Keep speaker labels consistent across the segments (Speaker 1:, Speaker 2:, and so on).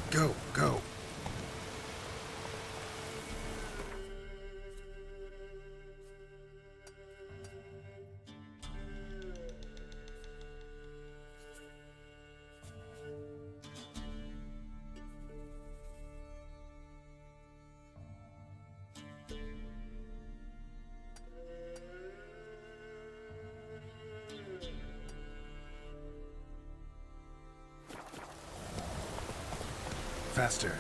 Speaker 1: Go, go. Faster.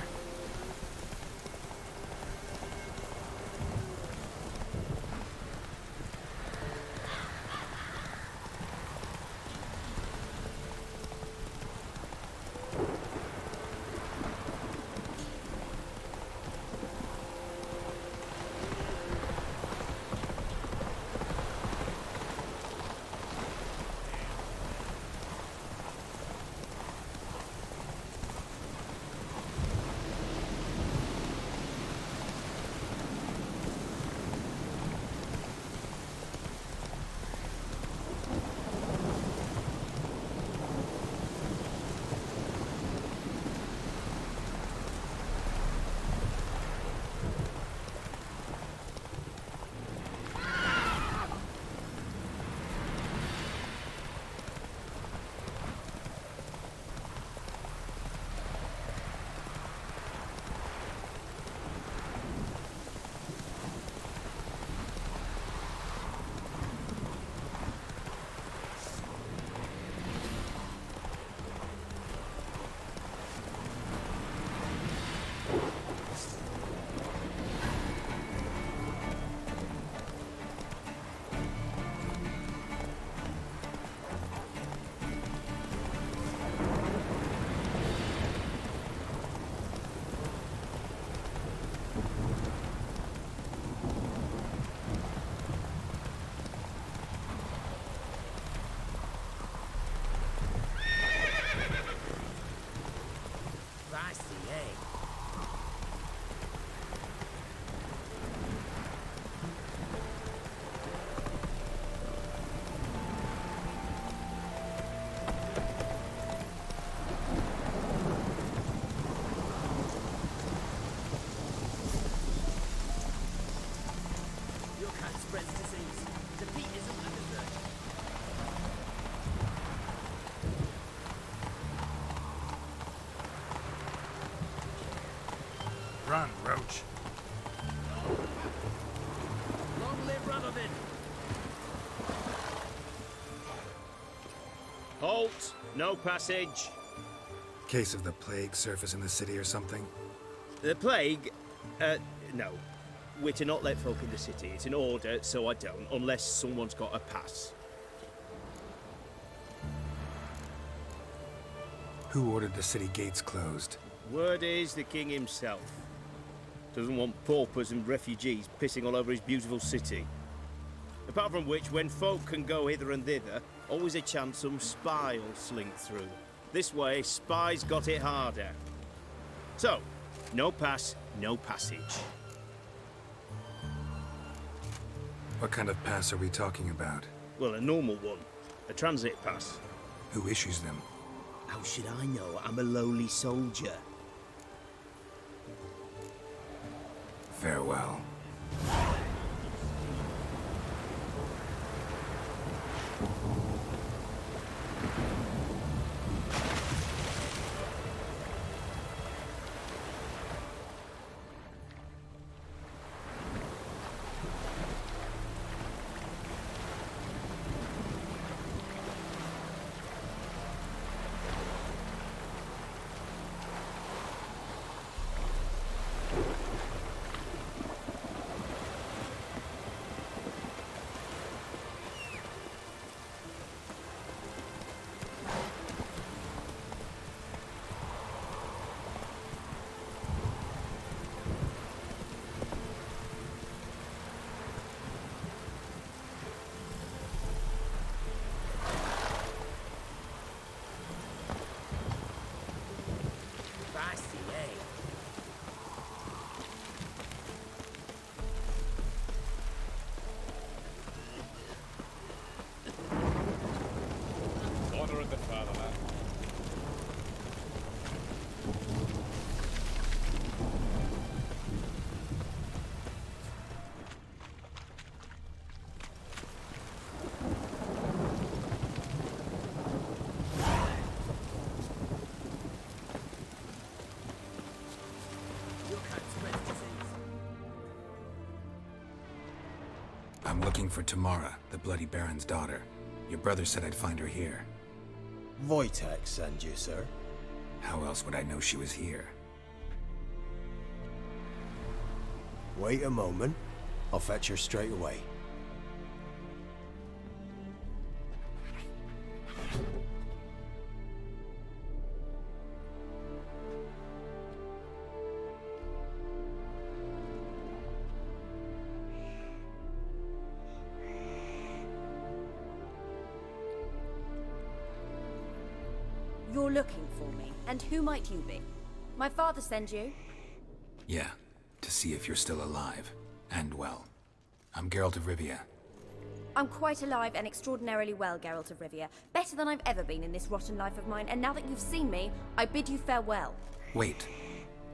Speaker 1: Run, Roach.
Speaker 2: Long live Radovid! Halt! No passage.
Speaker 1: Case of the plague surface in the city or something?
Speaker 2: The plague? No. We're to not let folk in the city. It's an order, so I don't, unless someone's got a pass.
Speaker 1: Who ordered the city gates closed?
Speaker 2: Word is the king himself. Doesn't want paupers and refugees pissing all over his beautiful city. Apart from which, when folk can go hither and thither, always a chance some spy will slink through. This way, spies got it harder. So, no pass, no passage.
Speaker 1: What kind of pass are we talking about?
Speaker 2: Well, a normal one. A transit pass.
Speaker 1: Who issues them?
Speaker 2: How should I know? I'm a lowly soldier.
Speaker 1: Farewell. I'm looking for Tamara, the Bloody Baron's daughter. Your brother said I'd find her here.
Speaker 3: Wojtek send you, sir.
Speaker 1: How else would I know she was here?
Speaker 3: Wait a moment. I'll fetch her straight away.
Speaker 4: You're looking for me, and who might you be? My father sent you?
Speaker 1: Yeah, to see if you're still alive. And well. I'm Geralt of Rivia.
Speaker 4: I'm quite alive and extraordinarily well, Geralt of Rivia. Better than I've ever been in this rotten life of mine, and now that you've seen me, I bid you farewell.
Speaker 1: Wait.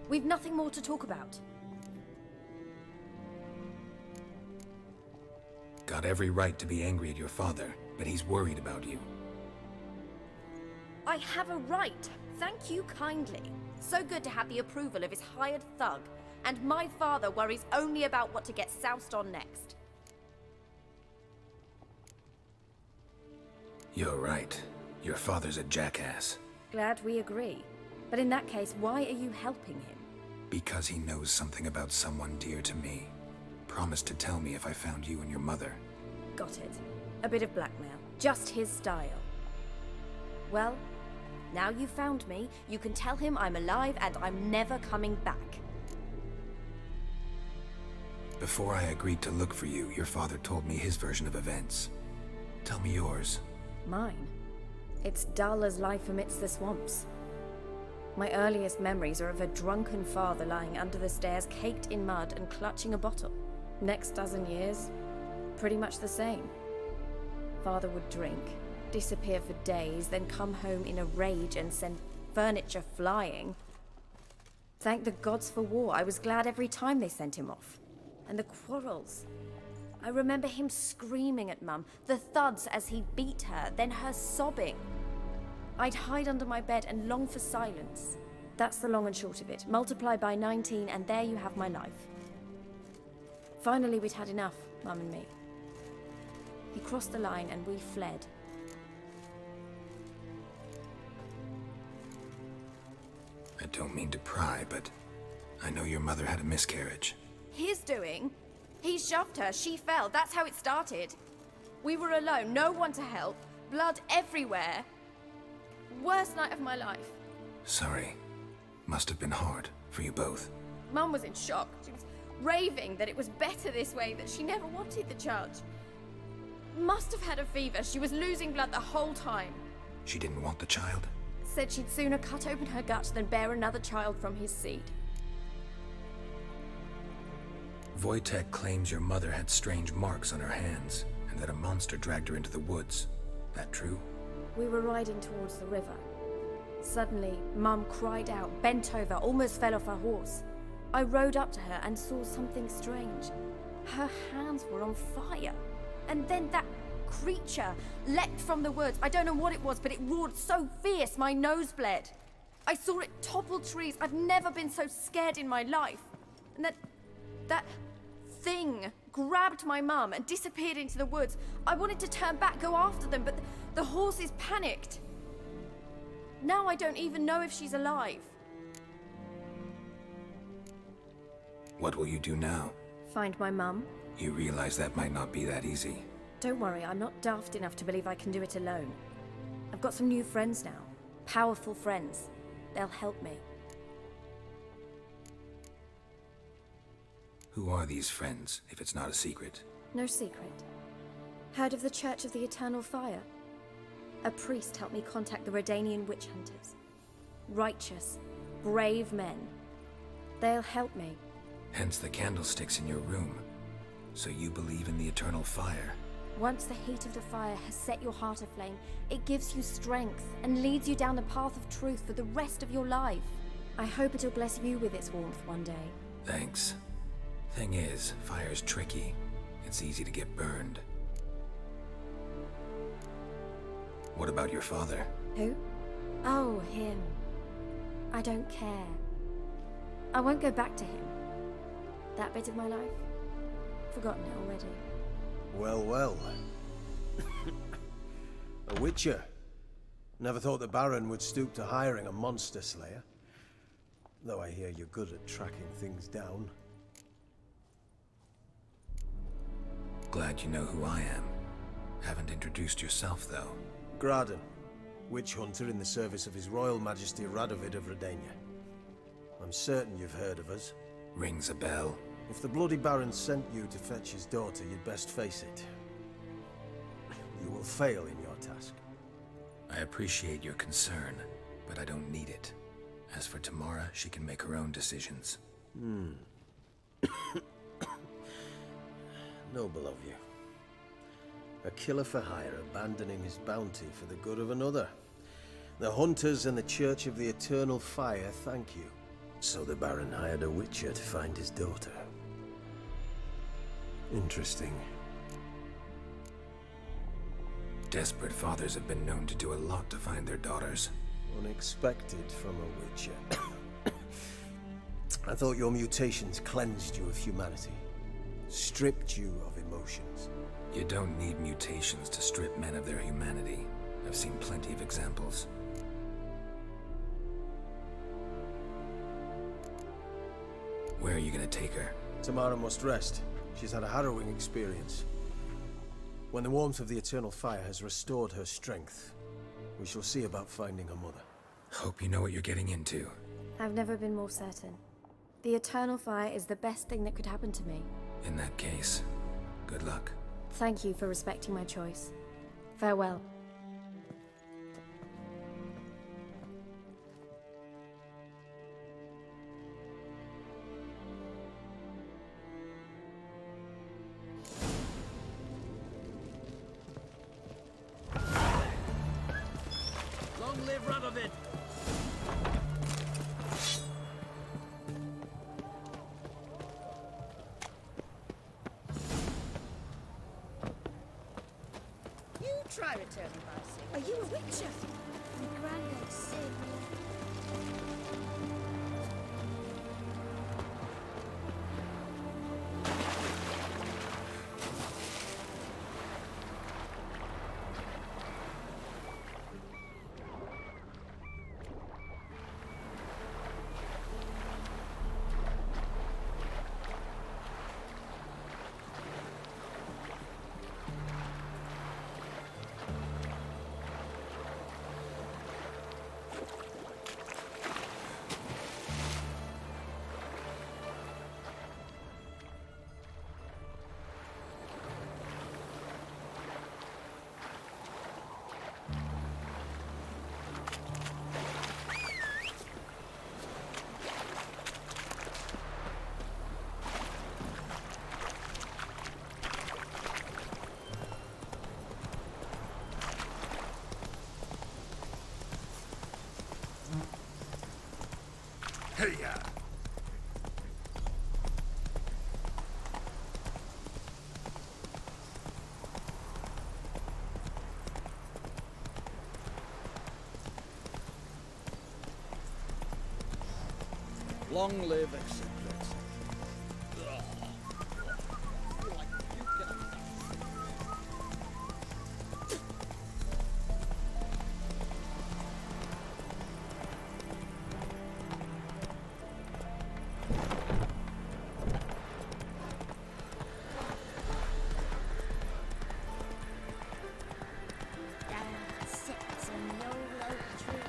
Speaker 4: We've nothing more to talk about.
Speaker 1: Got every right to be angry at your father, but he's worried about you.
Speaker 4: I have a right. Thank you kindly. So good to have the approval of his hired thug. And my father worries only about what to get soused on next.
Speaker 1: You're right. Your father's a jackass.
Speaker 4: Glad we agree. But in that case, why are you helping him?
Speaker 1: Because he knows something about someone dear to me. Promised to tell me if I found you and your mother.
Speaker 4: Got it. A bit of blackmail. Just his style. Well, now you've found me, you can tell him I'm alive and I'm never coming back.
Speaker 1: Before I agreed to look for you, your father told me his version of events. Tell me yours.
Speaker 4: Mine? It's dull as life amidst the swamps. My earliest memories are of a drunken father lying under the stairs, caked in mud and clutching a bottle. Next dozen years, pretty much the same. Father would drink, disappear for days, then come home in a rage and send furniture flying. Thank the gods for war. I was glad every time they sent him off. And the quarrels. I remember him screaming at Mum, the thuds as he beat her, then her sobbing. I'd hide under my bed and long for silence. That's the long and short of it. Multiply by 19 and there you have my life. Finally, we'd had enough, Mum and me. He crossed the line and we fled.
Speaker 1: I don't mean to pry, but I know your mother had a miscarriage.
Speaker 4: His doing? He shoved her, she fell, that's how it started. We were alone, no one to help, blood everywhere. Worst night of my life.
Speaker 1: Sorry. Must have been hard for you both.
Speaker 4: Mum was in shock. She was raving that it was better this way, that she never wanted the charge. Must have had a fever, she was losing blood the whole time.
Speaker 1: She didn't want the child?
Speaker 4: Said she'd sooner cut open her gut than bear another child from his seed.
Speaker 1: Wojtek claims your mother had strange marks on her hands, and that a monster dragged her into the woods. That true?
Speaker 4: We were riding towards the river. Suddenly, Mum cried out, bent over, almost fell off her horse. I rode up to her and saw something strange. Her hands were on fire. And then that creature leapt from the woods. I don't know what it was, but it roared so fierce my nose bled. I saw it topple trees. I've never been so scared in my life. And that thing grabbed my mum and disappeared into the woods. I wanted to turn back, go after them, but the horses panicked. Now I don't even know if she's alive.
Speaker 1: What will you do now?
Speaker 4: Find my mum.
Speaker 1: You realize that might not be that easy.
Speaker 4: Don't worry, I'm not daft enough to believe I can do it alone. I've got some new friends now. Powerful friends. They'll help me.
Speaker 1: Who are these friends, if it's not a secret?
Speaker 4: No secret. Heard of the Church of the Eternal Fire? A priest helped me contact the Redanian witch hunters. Righteous, brave men. They'll help me.
Speaker 1: Hence the candlesticks in your room. So you believe in the eternal fire?
Speaker 4: Once the heat of the fire has set your heart aflame, it gives you strength and leads you down the path of truth for the rest of your life. I hope it'll bless you with its warmth one day.
Speaker 1: Thanks. Thing is, fire's tricky. It's easy to get burned. What about your father?
Speaker 4: Who? Oh, him. I don't care. I won't go back to him. That bit of my life? Forgotten it already.
Speaker 3: Well, well. A witcher. Never thought the Baron would stoop to hiring a monster slayer. Though I hear you're good at tracking things down.
Speaker 1: Glad you know who I am. Haven't introduced yourself, though.
Speaker 3: Graden, witch hunter in the service of His Royal Majesty Radovid of Redania. I'm certain you've heard of us.
Speaker 1: Rings a bell.
Speaker 3: If the Bloody Baron sent you to fetch his daughter, you'd best face it. You will fail in your task.
Speaker 1: I appreciate your concern, but I don't need it. As for Tamara, she can make her own decisions.
Speaker 3: Noble of you. A killer for hire abandoning his bounty for the good of another. The hunters and the Church of the Eternal Fire thank you. So the Baron hired a witcher to find his daughter. Interesting.
Speaker 1: Desperate fathers have been known to do a lot to find their daughters.
Speaker 3: Unexpected from a witcher. I thought your mutations cleansed you of humanity. Stripped you of emotions.
Speaker 1: You don't need mutations to strip men of their humanity. I've seen plenty of examples. Where are you gonna take her?
Speaker 3: Tamara must rest. She's had a harrowing experience. When the warmth of the Eternal Fire has restored her strength, we shall see about finding her mother.
Speaker 1: Hope you know what you're getting into.
Speaker 4: I've never been more certain. The Eternal Fire is the best thing that could happen to me.
Speaker 1: In that case, good luck.
Speaker 4: Thank you for respecting my choice. Farewell.
Speaker 2: Long live Radovid!
Speaker 5: You try returning by sea. Are you a witcher? My granddad's saved me.
Speaker 1: Hey-ya!
Speaker 2: Long live Eccentrics.
Speaker 5: Down sits a no low tree.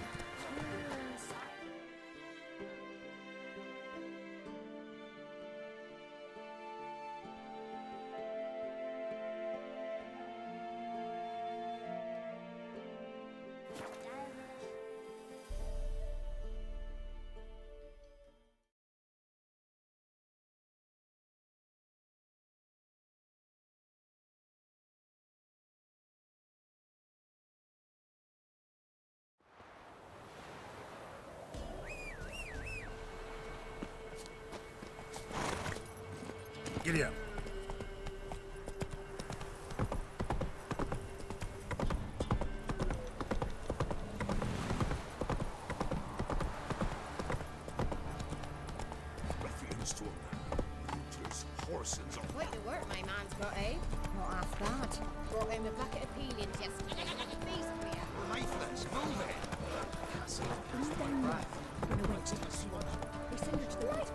Speaker 1: Giddy up.
Speaker 6: Ruffians to a man. Looters, whoresons,
Speaker 5: Quite the work my man's got, eh? not half bad. Brought home a bucket of peelings yesterday. Feast for you.
Speaker 6: Faithless, move it! Can't see the
Speaker 5: Who's down there? When I went to see one, they sent her to the light.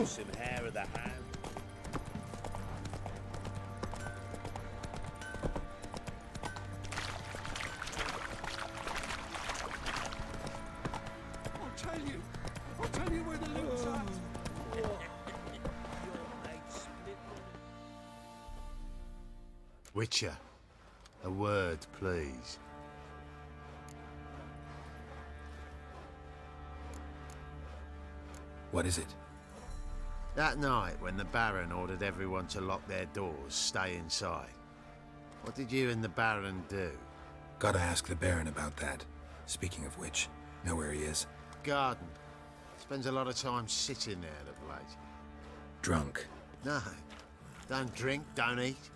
Speaker 2: Some hair of the hound.
Speaker 6: I'll tell you where the loot's at.
Speaker 7: Witcher, a word, please.
Speaker 1: What is it?
Speaker 7: That night when the Baron ordered everyone to lock their doors, stay inside. What did you and the Baron do?
Speaker 1: Gotta ask the Baron about that. Speaking of which, know where he is?
Speaker 7: Garden. Spends a lot of time sitting there of late.
Speaker 1: Drunk.
Speaker 7: No, don't drink, don't eat.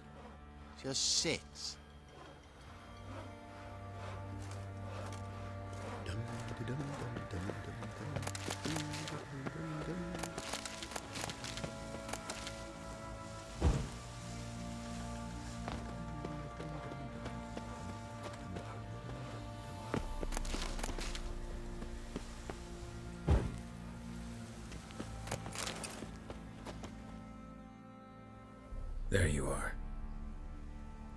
Speaker 7: Just sits.
Speaker 1: There you are.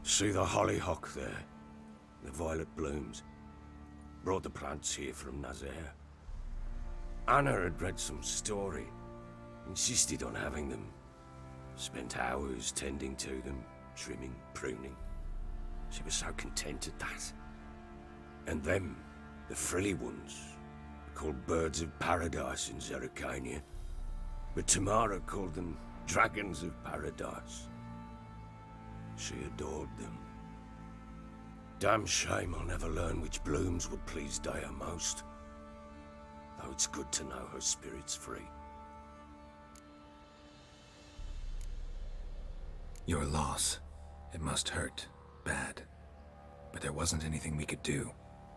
Speaker 8: See the hollyhock there? The violet blooms. Brought the plants here from Nazaire. Anna had read some story. Insisted on having them. Spent hours tending to them, trimming, pruning. She was so content at that. And them, the frilly ones, called birds of paradise in Zerrikania. But Tamara called them dragons of paradise. She adored them. Damn shame I'll never learn which blooms would please Dea most. Though it's good to know her spirit's free.
Speaker 1: Your loss. It must hurt. Bad. But there wasn't anything we could do.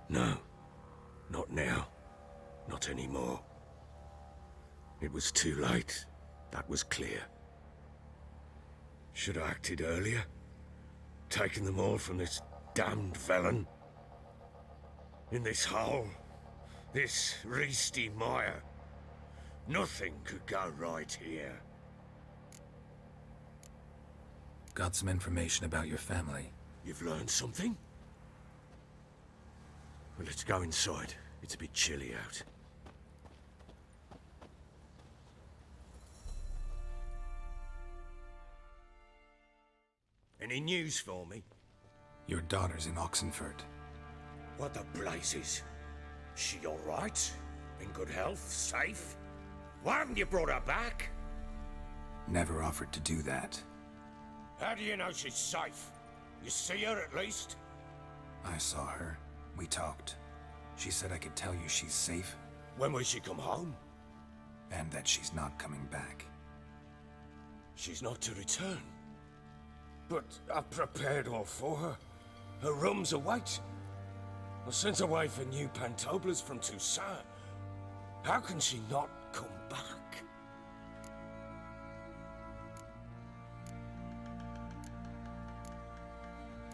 Speaker 8: No. Not now. Not anymore. It was too late. That was clear. Should have acted earlier. Taken them all from this damned felon. In this hole. This Reesty mire. Nothing could go right here.
Speaker 1: Got some information about your family.
Speaker 8: You've learned something? Well, let's go inside. It's a bit chilly out. Any news for me?
Speaker 1: Your daughter's in Oxenfurt.
Speaker 8: What the blazes? She all right? In good health? Safe? Why haven't you brought her back?
Speaker 1: Never offered to do that.
Speaker 8: How do you know she's safe? You see her at least?
Speaker 1: I saw her. We talked. She said I could tell you she's safe.
Speaker 8: When will she come home?
Speaker 1: And that she's not coming back.
Speaker 8: She's not to return. But I've prepared all for her. Her rooms await. I sent away for new Pantoblas from Toussaint. How can she not come back?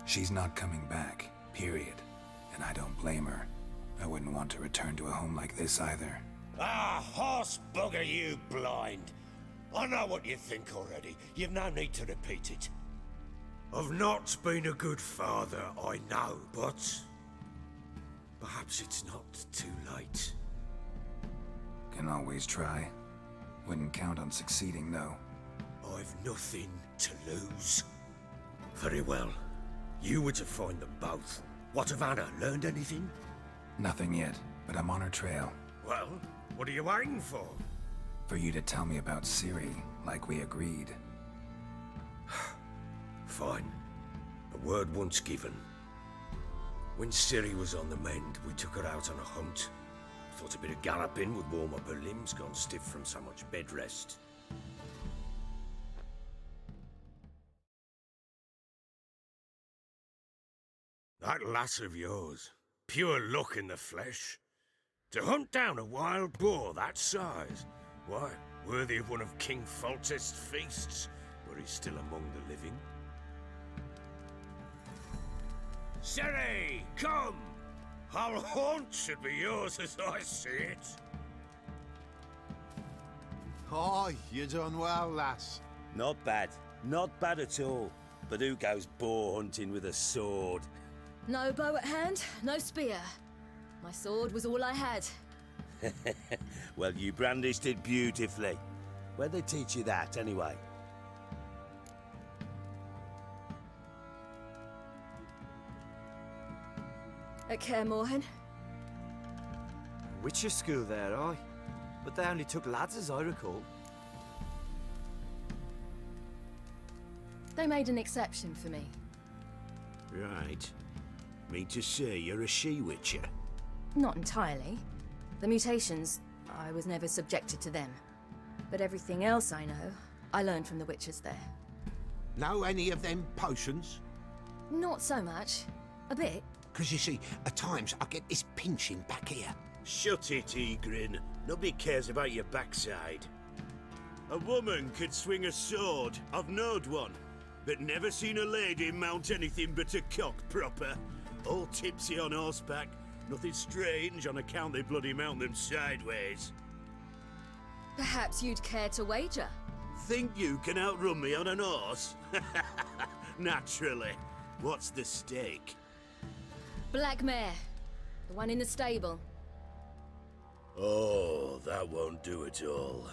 Speaker 1: She's not coming back, period. And I don't blame her. I wouldn't want to return to a home like this either.
Speaker 8: Ah, horse bugger you blind. I know what you think already. You've no need to repeat it. I've not been a good father, I know, but perhaps it's not too late.
Speaker 1: Can always try. Wouldn't count on succeeding, though.
Speaker 8: I've nothing to lose. Very well. You were to find them both. What of Anna? Learned anything?
Speaker 1: Nothing yet, but I'm on her trail.
Speaker 8: Well, what are you waiting for?
Speaker 1: For you to tell me about Ciri, like we agreed.
Speaker 8: Fine. A word once given. When Ciri was on the mend, we took her out on a hunt. Thought a bit of galloping would warm up her limbs, gone stiff from so much bed rest. That lass of yours, Pure luck in the flesh. To hunt down a wild boar that size, why, worthy of one of King Foltest's feasts, were he still among the living. Sere, come! Hull Haunt should be yours as I see it.
Speaker 7: Oh, you done well, lass.
Speaker 9: Not bad. Not bad at all. But who goes boar hunting with a sword?
Speaker 10: No bow at hand, no spear. My sword was all I had.
Speaker 9: Well, you brandished it beautifully. Where'd they teach you that, anyway?
Speaker 10: At Kaer Morhen.
Speaker 11: Witcher school there, aye. But they only took lads, as I recall.
Speaker 10: They made an exception for me.
Speaker 7: Right. Mean to say you're a she-witcher?
Speaker 10: Not entirely. The mutations, I was never subjected to them. But everything else I know, I learned from the witches there.
Speaker 12: Know any of them potions?
Speaker 10: Not so much. A bit.
Speaker 12: 'Cause you see, at times I get this pinching back here.
Speaker 9: Shut it, Egrin. Nobody cares about your backside. A woman could swing a sword. I've knowed one. But never seen a lady mount anything but a cock proper. All tipsy on horseback. Nothing strange on account they bloody mount them sideways.
Speaker 10: Perhaps you'd care to wager?
Speaker 9: Think you can outrun me on an horse? Naturally. What's the stake?
Speaker 10: Black mare. The one in the stable.
Speaker 9: Oh, that won't do it all.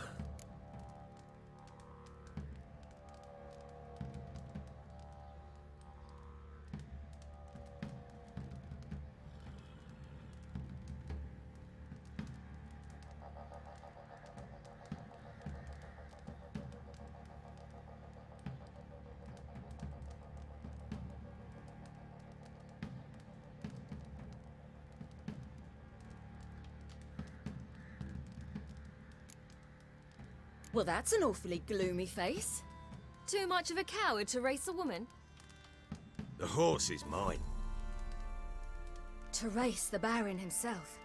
Speaker 10: Well, that's an awfully gloomy face. Too much of a coward to race a woman?
Speaker 8: The horse is mine.
Speaker 10: To race the Baron himself.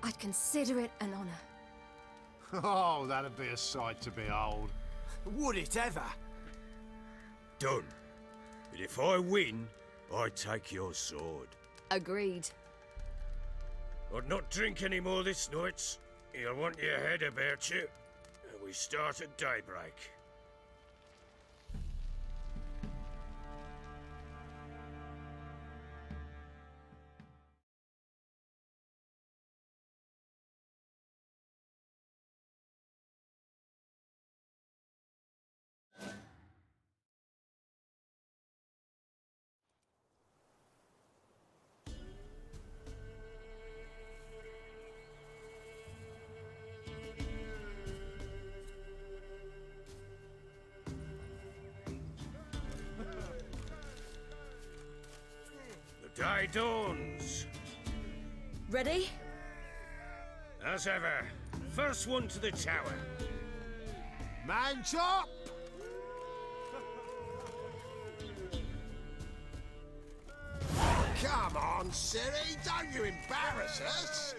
Speaker 10: I'd consider it an honor.
Speaker 7: Oh, that'd be a sight to behold.
Speaker 11: Would it ever?
Speaker 8: Done. But if I win, I take your sword.
Speaker 10: Agreed.
Speaker 8: I'd not drink any more this night. You'll want your head about you. We start at daybreak. Day dawns.
Speaker 10: Ready?
Speaker 8: As ever, first one to the tower.
Speaker 7: Man chop!
Speaker 12: Come on, Siri, don't you embarrass us!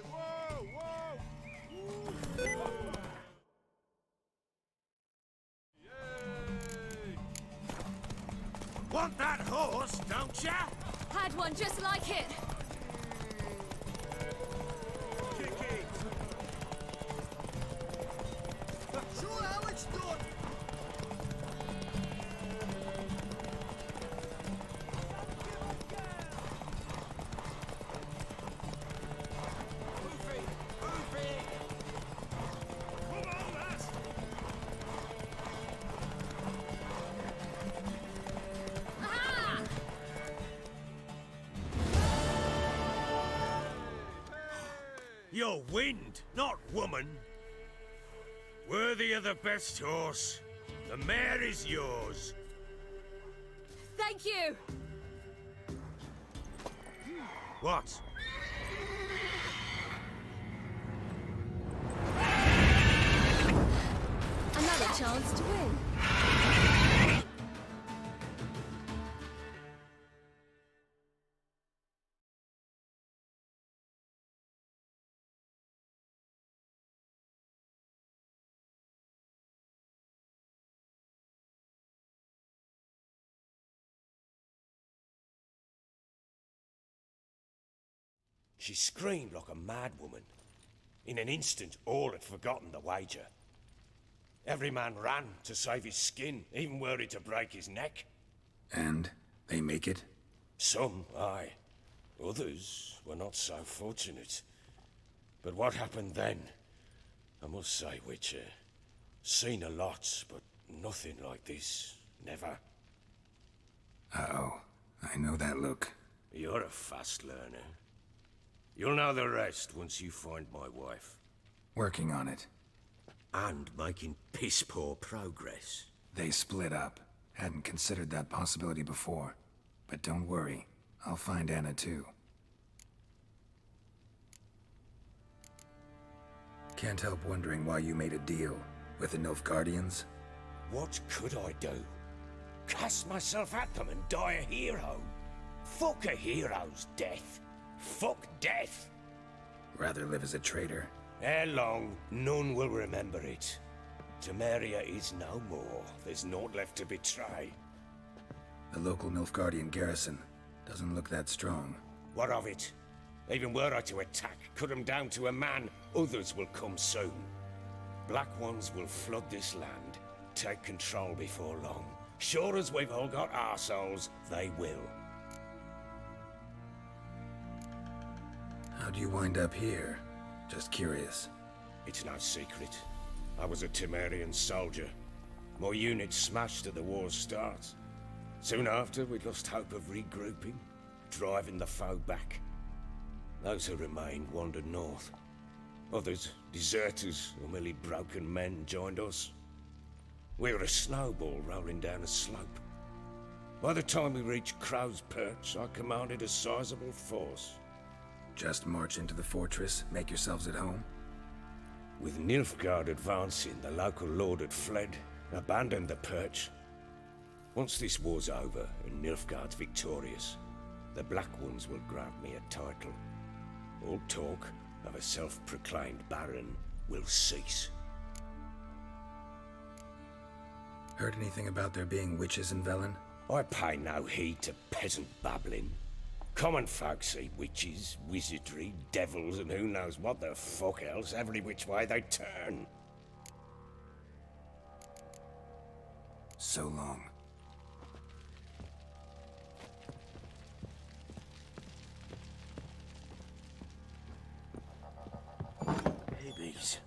Speaker 8: Want that horse, don't ya?
Speaker 10: Had one just like it.
Speaker 8: Kick it.
Speaker 6: Show how it's done.
Speaker 8: You're wind, not woman. Worthy of the best horse. The mare is yours.
Speaker 10: Thank you.
Speaker 8: What?
Speaker 10: Another chance to win.
Speaker 8: She screamed like a mad woman. In an instant, all had forgotten the wager. Every man ran to save his skin, even worried to break his neck.
Speaker 1: And they make it?
Speaker 8: Some, aye. Others were not so fortunate. But what happened then? I must say, Witcher, seen a lot, but nothing like this. Never.
Speaker 1: Uh-oh. I know that look.
Speaker 8: You're a fast learner. You'll know the rest once you find my wife.
Speaker 1: Working on it.
Speaker 12: And making piss-poor progress.
Speaker 1: They split up. Hadn't considered that possibility before. But don't worry. I'll find Anna too. Can't help wondering why you made a deal with the Nilfgaardians.
Speaker 8: What could I do? Cast myself at them and die a hero? Fuck a hero's death. Fuck death.
Speaker 1: Rather live as a traitor.
Speaker 8: Ere long, none will remember it. Temeria is no more. There's naught left to betray.
Speaker 1: The local Nilfgaardian garrison doesn't look that strong.
Speaker 8: What of it? Even were I to attack, cut them down to a man, others will come soon. Black Ones will flood this land, take control before long. Sure as we've all got arseholes, they will.
Speaker 1: How'd you wind up here? Just curious.
Speaker 8: It's no secret. I was a Temerian soldier. My unit smashed at the war's start. Soon after, we lost hope of regrouping, driving the foe back. Those who remained wandered north. Others, deserters or merely broken men, joined us. We were a snowball rolling down a slope. By the time we reached Crow's Perch, I commanded a sizable force.
Speaker 1: Just march into the fortress, make yourselves at home?
Speaker 8: With Nilfgaard advancing, the local lord had fled, abandoned the Perch. Once this war's over and Nilfgaard's victorious, the Black Ones will grant me a title. All talk of a self-proclaimed Baron will cease.
Speaker 1: Heard anything about there being witches in Velen?
Speaker 8: I pay no heed to peasant babbling. Common folk see witches, wizardry, devils, and who knows what the fuck else every which way they turn.
Speaker 1: So long.
Speaker 8: Babies.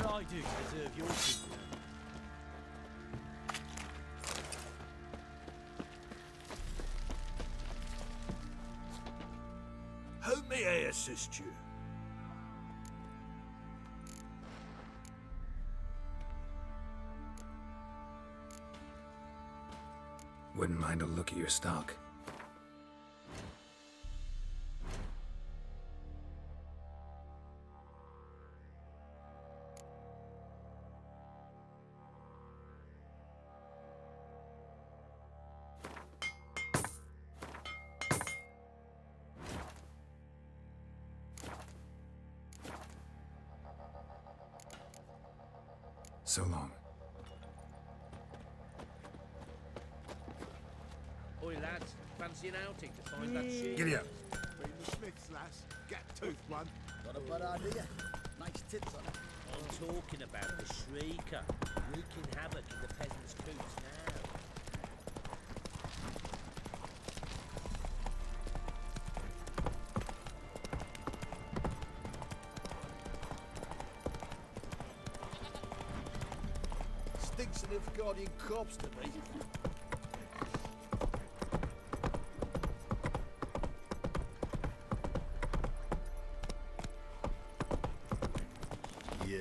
Speaker 11: I do deserve your treatment.
Speaker 9: may assist you?
Speaker 1: Wouldn't mind a look at your stock. So long.
Speaker 2: Oi, lads, fancy an outing to find that sheep?
Speaker 1: Giddy up.
Speaker 6: Bring the Smiths, lass. Get a tooth one. Got a bad idea. Nice tits on it.
Speaker 2: I'm talking about the Shrieker, wreaking havoc in the peasants' coots now.
Speaker 6: Stinks an Nilfgaardian corpse to me. Yeah?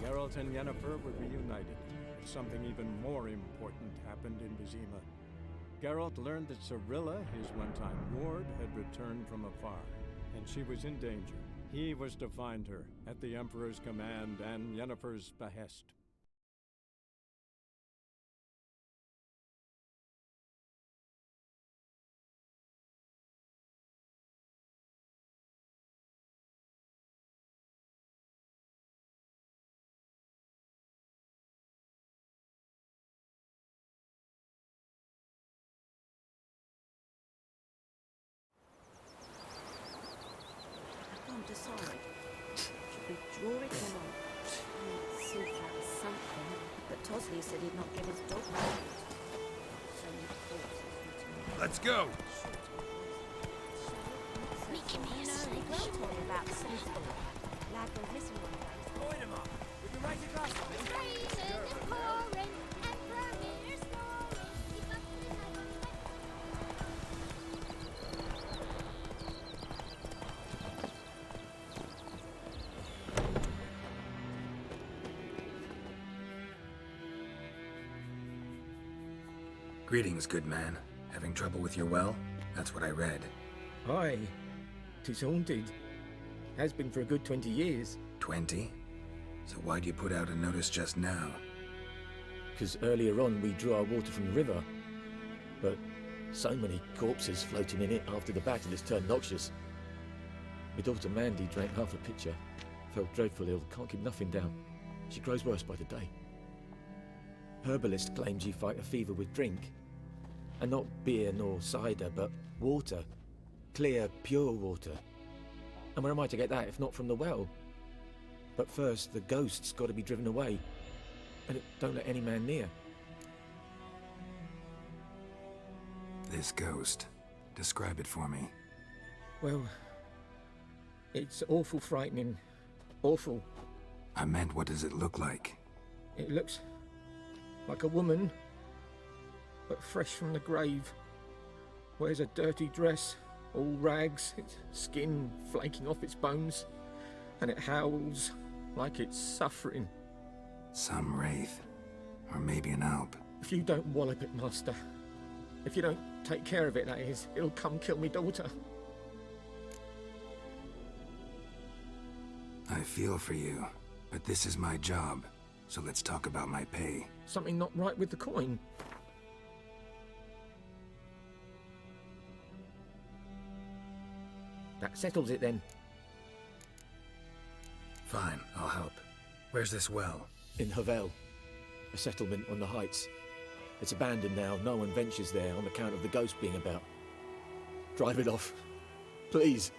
Speaker 13: Geralt and Yennefer were reunited, but something even more important happened in Vizima. Geralt learned that Cirilla, his one-time ward, had returned from afar, and she was in danger. He was to find her, at the Emperor's command and Yennefer's behest.
Speaker 5: I can't decide. Should we draw it or not? See if that was something. But Tosley said he'd not give his dog food. So many corpses.
Speaker 1: Let's go!
Speaker 5: Making me a snake. They told me about Sleaford. Lad goes missing one day.
Speaker 6: Point him up. Would you raise a glass for me?
Speaker 14: Freezing and pouring, and Vermeer's snoring. Keep up with the time on the way.
Speaker 1: Greetings, good man. Having trouble with your well? That's what I read.
Speaker 15: Aye. 'Tis haunted. Has been for a good 20 years.
Speaker 1: 20? So why'd you put out a notice just now?
Speaker 15: Because earlier on we drew our water from the river. But so many corpses floating in it after the battle has turned noxious. My daughter Mandy drank half a pitcher. Felt dreadful ill, can't keep nothing down. She grows worse by the day. Herbalist claims you fight a fever with drink. And not beer nor cider, but water. Clear, pure water. And where am I to get that if not from the well? But first, the ghost's got to be driven away. And it don't let any man near.
Speaker 1: This ghost. Describe it for me.
Speaker 15: Well, it's awful frightening. Awful.
Speaker 1: I meant, what does it look like?
Speaker 15: It looks like a woman, but fresh from the grave. Wears a dirty dress, all rags, its skin flaking off its bones, and it howls like it's suffering.
Speaker 1: Some wraith. Or maybe an alp.
Speaker 15: If you don't wallop it, Master, if you don't take care of it, that is, it'll come kill me daughter.
Speaker 1: I feel for you, but this is my job, so let's talk about my pay.
Speaker 15: Something not right with the coin. That settles it then.
Speaker 1: Fine, I'll help. Where's this well?
Speaker 15: In Havel, a settlement on the heights. It's abandoned now, no one ventures there on account of the ghost being about. Drive it off, please.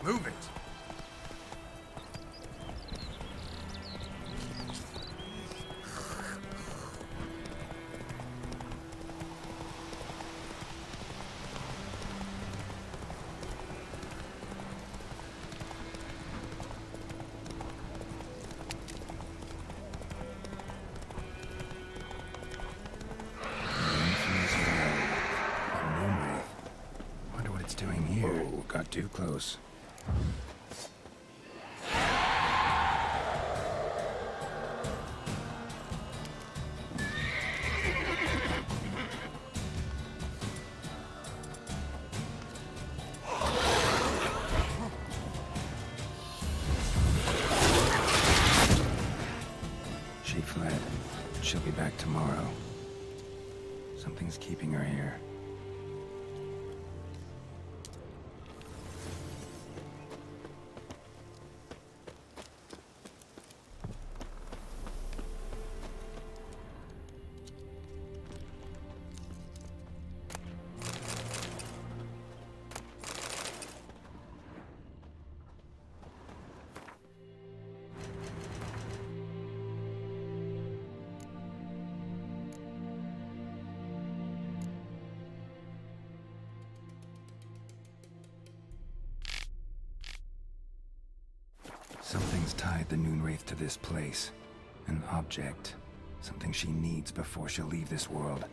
Speaker 1: Move it! too close. She fled. She'll be back tomorrow. Something's keeping her here. Something's tied the Noonwraith to this place. An object. Something she needs before she'll leave this world.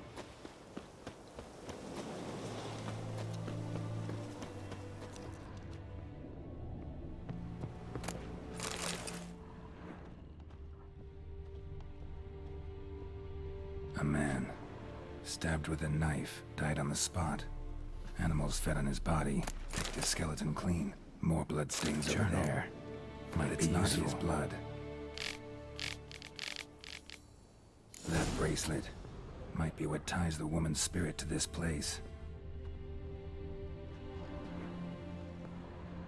Speaker 1: A man. Stabbed with a knife. Died on the spot. Animals fed on his body. Picked his skeleton clean. More bloodstains over there. Might be not his blood. That bracelet might be what ties the woman's spirit to this place.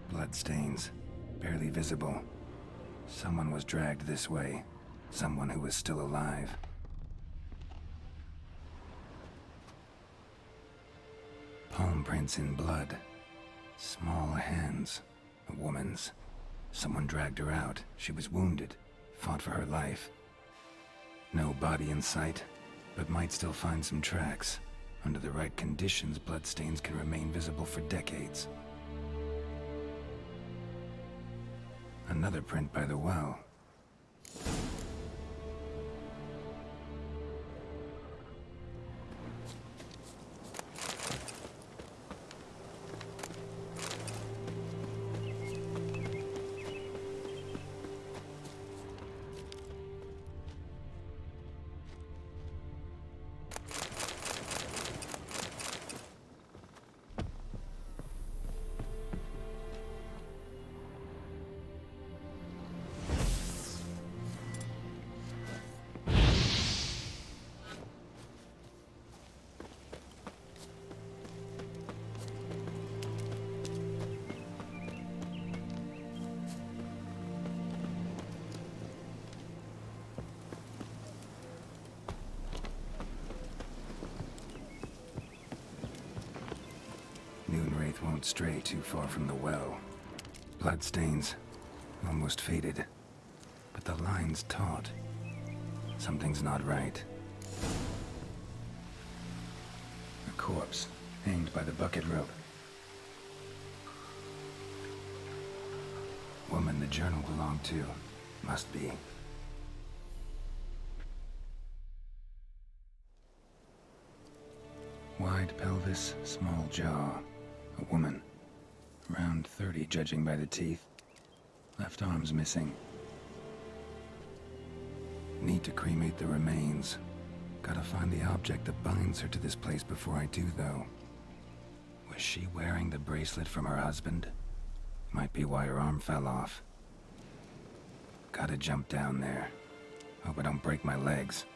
Speaker 1: Bloodstains, barely visible. Someone was dragged this way. Someone who was still alive. Palm prints in blood. Small hands. A woman's. Someone dragged her out. She was wounded. Fought for her life. No body in sight, but might still find some tracks. Under the right conditions, bloodstains can remain visible for decades. Another print by the well. Noonwraith won't stray too far from the well. Bloodstains, almost faded. But the line's taut. Something's not right. A corpse, hanged by the bucket rope. Woman the journal belonged to. Must be. Wide pelvis, small jaw. A woman. Around 30, judging by the teeth. Left arm's missing. Need to cremate the remains. Gotta find the object that binds her to this place before I do, though. Was she wearing the bracelet from her husband? Might be why her arm fell off. Gotta jump down there. Hope I don't break my legs.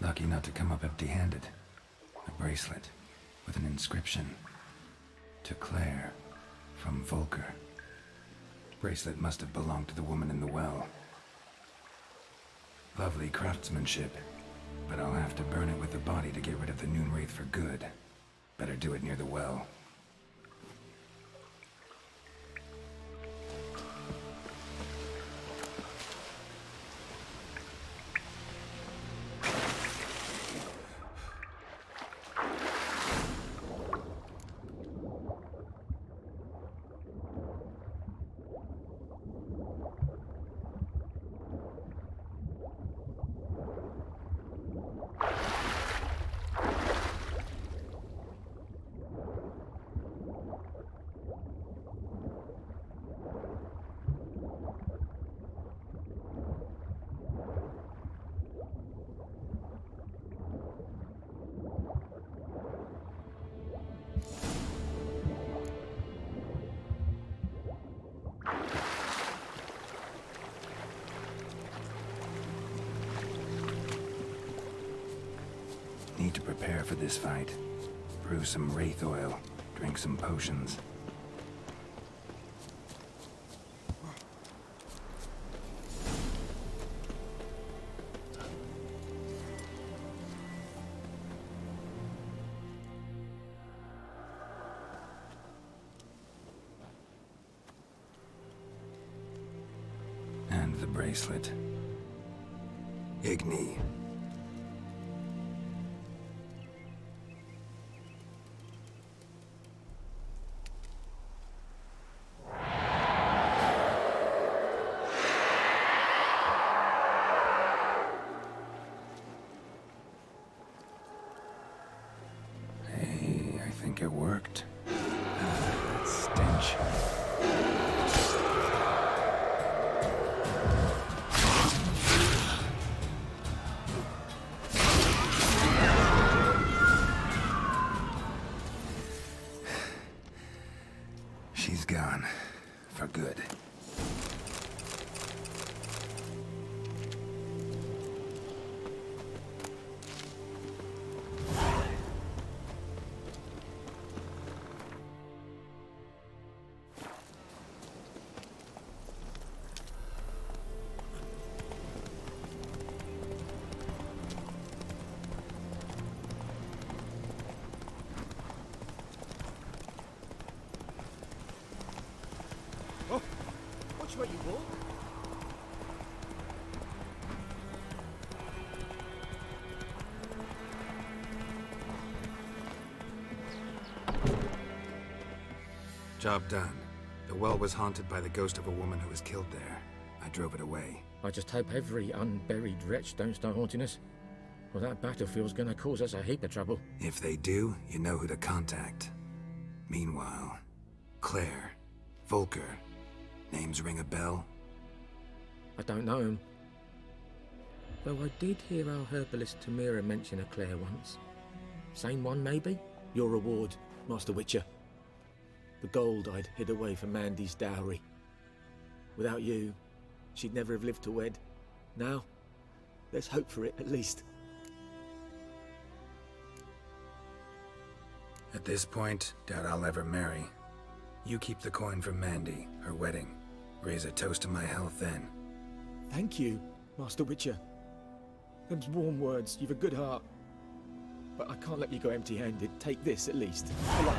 Speaker 1: Lucky not to come up empty-handed. A bracelet with an inscription. To Claire, from Volker. Bracelet must have belonged to the woman in the well. Lovely craftsmanship, but I'll have to burn it with the body to get rid of the Noonwraith for good. Better do it near the well. Need to prepare for this fight. Brew some wraith oil, drink some potions. And the bracelet. Igni. I think it worked. That stench. She's gone. For good.
Speaker 11: Which way you walk?
Speaker 1: Job done. The well was haunted by the ghost of a woman who was killed there. I drove it away.
Speaker 15: I just hope every unburied wretch don't start haunting us. Well, that battlefield's gonna cause us a heap of trouble.
Speaker 1: If they do, you know who to contact. Meanwhile, Claire, Volker, names ring a bell?
Speaker 15: I don't know him. Though I did hear our herbalist Tamira mention a Claire once. Same one, maybe? Your reward, Master Witcher. The gold I'd hid away for Mandy's dowry. Without you, she'd never have lived to wed. Now, let's hope for it, at least.
Speaker 1: At this point, doubt I'll ever marry. You keep the coin from Mandy, her wedding. Raise a toast to my health then.
Speaker 15: Thank you, Master Witcher. Them's warm words, you've a good heart. But I can't let you go empty-handed. Take this, at least. For luck.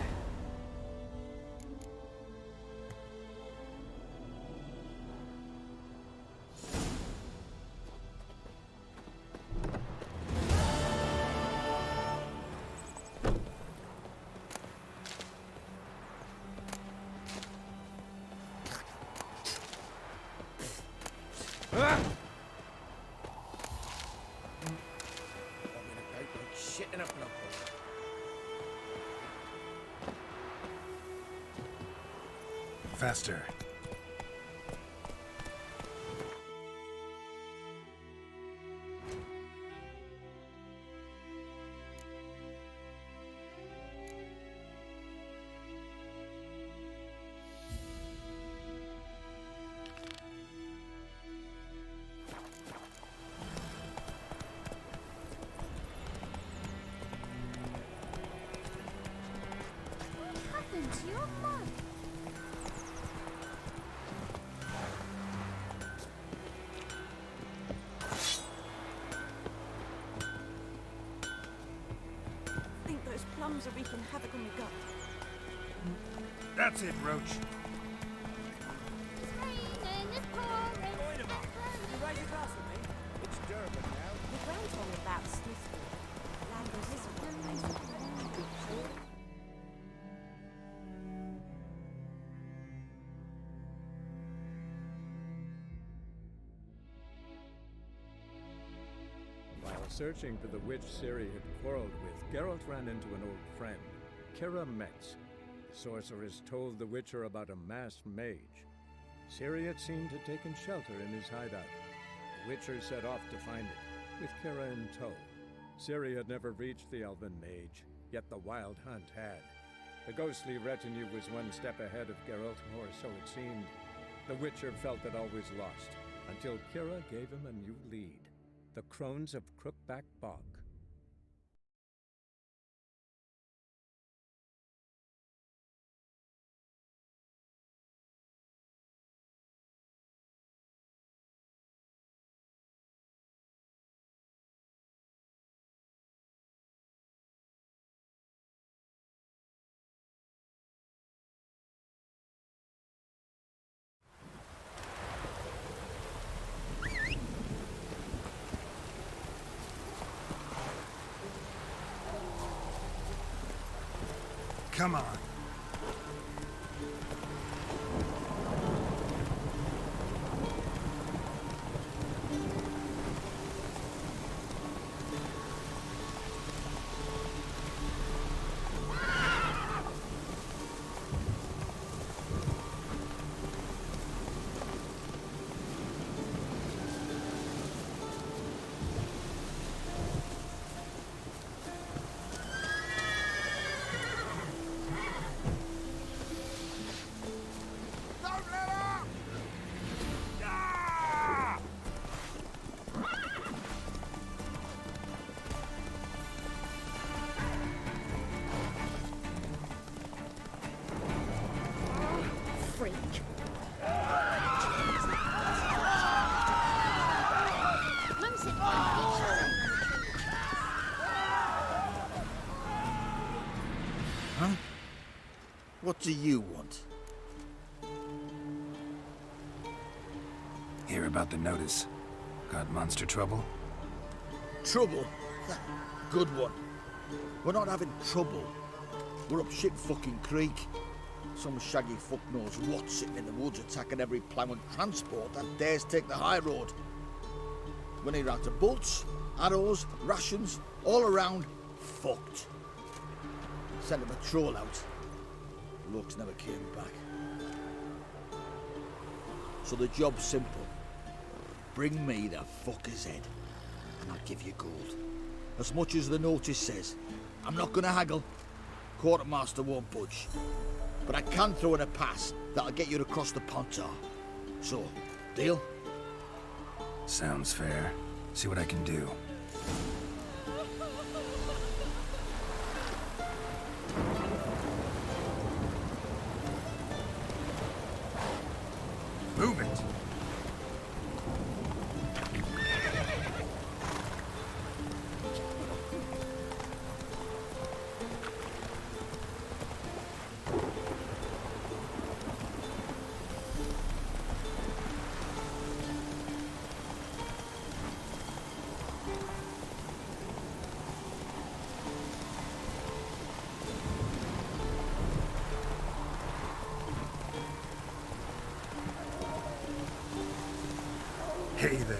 Speaker 1: Faster.
Speaker 14: What happened to your mug?
Speaker 5: gnomes are wreaking havoc on the gut.
Speaker 6: That's it, Roach.
Speaker 14: It's raining, it's pouring.
Speaker 11: Wait a minute. You raise your glass with me? It's Durban now.
Speaker 5: The ground told me about Smithfield. Land goes this way.
Speaker 13: While searching for the witch Ciri had quarreled with, Geralt ran into an old friend, Kira Metz. The sorceress told the Witcher about a masked mage. Ciri had seemed to have taken shelter in his hideout. The Witcher set off to find it, with Kira in tow. Ciri had never reached the elven mage, yet the wild hunt had. The ghostly retinue was one step ahead of Geralt, or so it seemed. The Witcher felt that all was lost, until Kira gave him a new lead. The Crones of Crookback Bog.
Speaker 6: Come on.
Speaker 4: Freak.
Speaker 14: Mum said
Speaker 6: Huh? What do you want?
Speaker 1: Hear about the notice. Got monster trouble?
Speaker 6: Trouble? Good one. We're not having trouble. We're up shit fucking creek. Some shaggy fuck knows what sitting in the woods attacking every plough and transport that dares take the high road. When he ran to bolts, arrows, rations, all around, fucked. Sent a patrol out. Blokes never came back. So the job's simple. Bring me the fucker's head, and I'll give you gold. As much as the notice says. I'm not gonna haggle. Quartermaster won't budge. But I can throw in a pass that'll get you across the Pontar. So, deal?
Speaker 1: Sounds fair. See what I can do. Move it!
Speaker 6: Hey there.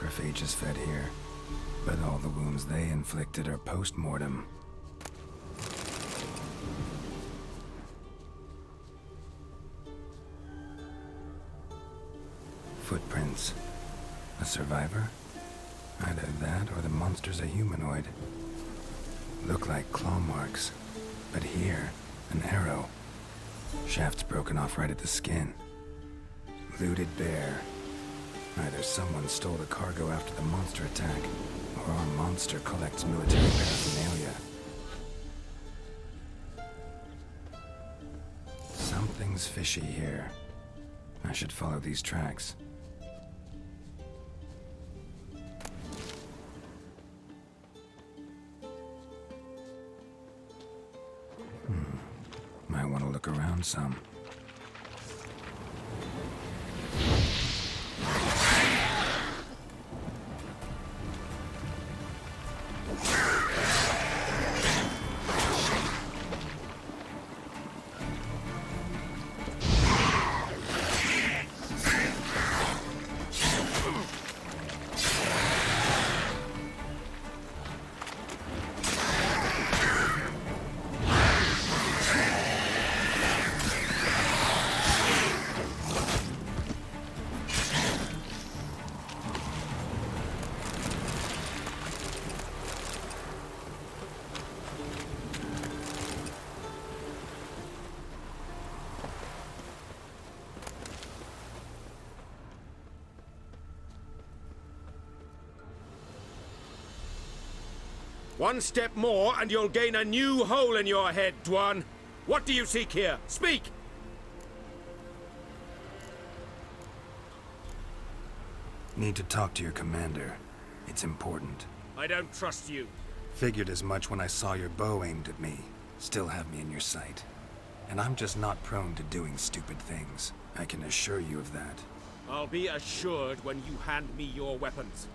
Speaker 1: Macrophages fed here, but all the wounds they inflicted are post-mortem. Footprints. A survivor? Either that or the monster's a humanoid. Look like claw marks. But here, an arrow. Shaft's broken off right at the skin. Looted bear. Either someone stole the cargo after the monster attack, or our monster collects military paraphernalia. Something's fishy here. I should follow these tracks. Might want to look around some.
Speaker 9: One step more, and you'll gain a new hole in your head, Dwan. What do you seek here? Speak!
Speaker 1: Need to talk to your commander. It's important.
Speaker 9: I don't trust you.
Speaker 1: Figured as much when I saw your bow aimed at me. Still have me in your sight. And I'm just not prone to doing stupid things. I can assure you of that.
Speaker 9: I'll be assured when you hand me your weapons.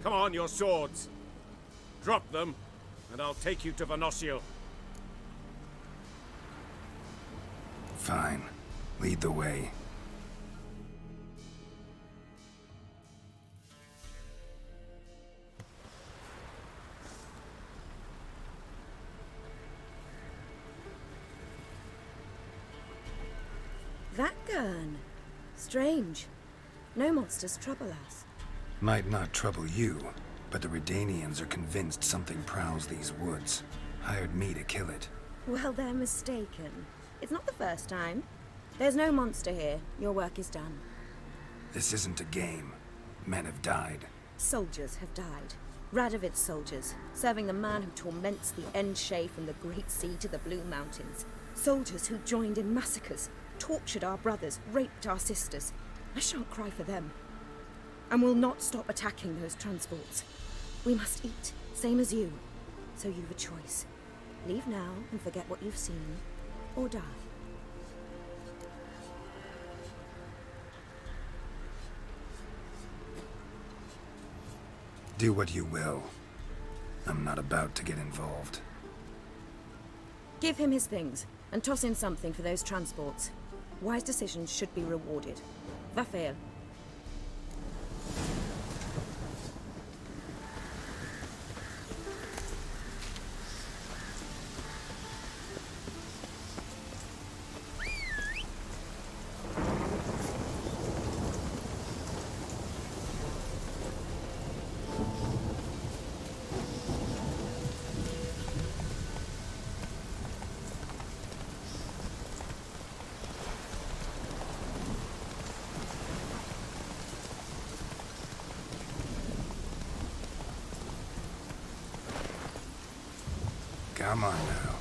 Speaker 9: Come on, your swords. Drop them, and I'll take you to Venosio.
Speaker 1: Fine. Lead the way.
Speaker 5: That gun. Strange. No monsters trouble us.
Speaker 1: Might not trouble you, but the Redanians are convinced something prowls these woods. Hired me to kill it.
Speaker 5: Well, they're mistaken. It's not the first time. There's no monster here. Your work is done.
Speaker 1: This isn't a game. Men have died.
Speaker 5: Soldiers have died. Radovid's soldiers, serving the man who torments the End-Shay from the Great Sea to the Blue Mountains. Soldiers who joined in massacres, tortured our brothers, raped our sisters. I shan't cry for them. And will not stop attacking those transports. We must eat, same as you. So you've a choice. Leave now and forget what you've seen, or die.
Speaker 1: Do what you will. I'm not about to get involved.
Speaker 5: Give him his things, and toss in something for those transports. Wise decisions should be rewarded. Vafael.
Speaker 1: Come on now.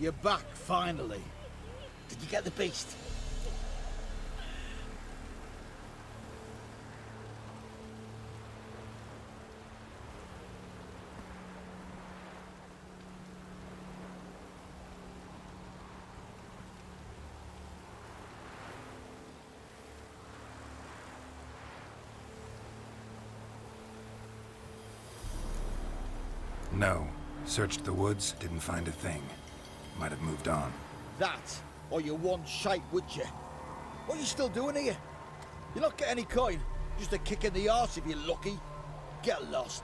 Speaker 6: You're back, finally. Did you get the beast?
Speaker 1: No. Searched the woods, didn't find a thing. Might have moved on.
Speaker 6: That, or you one shite, would you? What are you still doing here? You'll not get any coin. Just a kick in the arse if you're lucky. Get lost.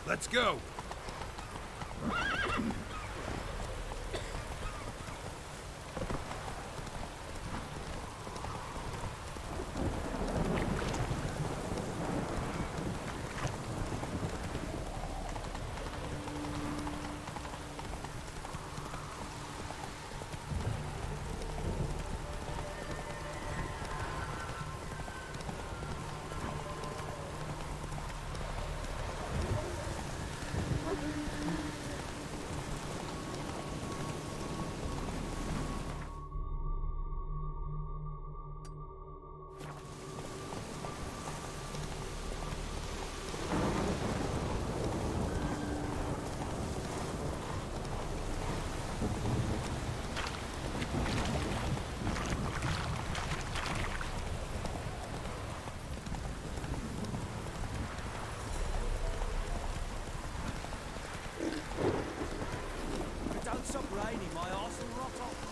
Speaker 1: Let's go!
Speaker 11: Don't stop raining, my arse will rot off.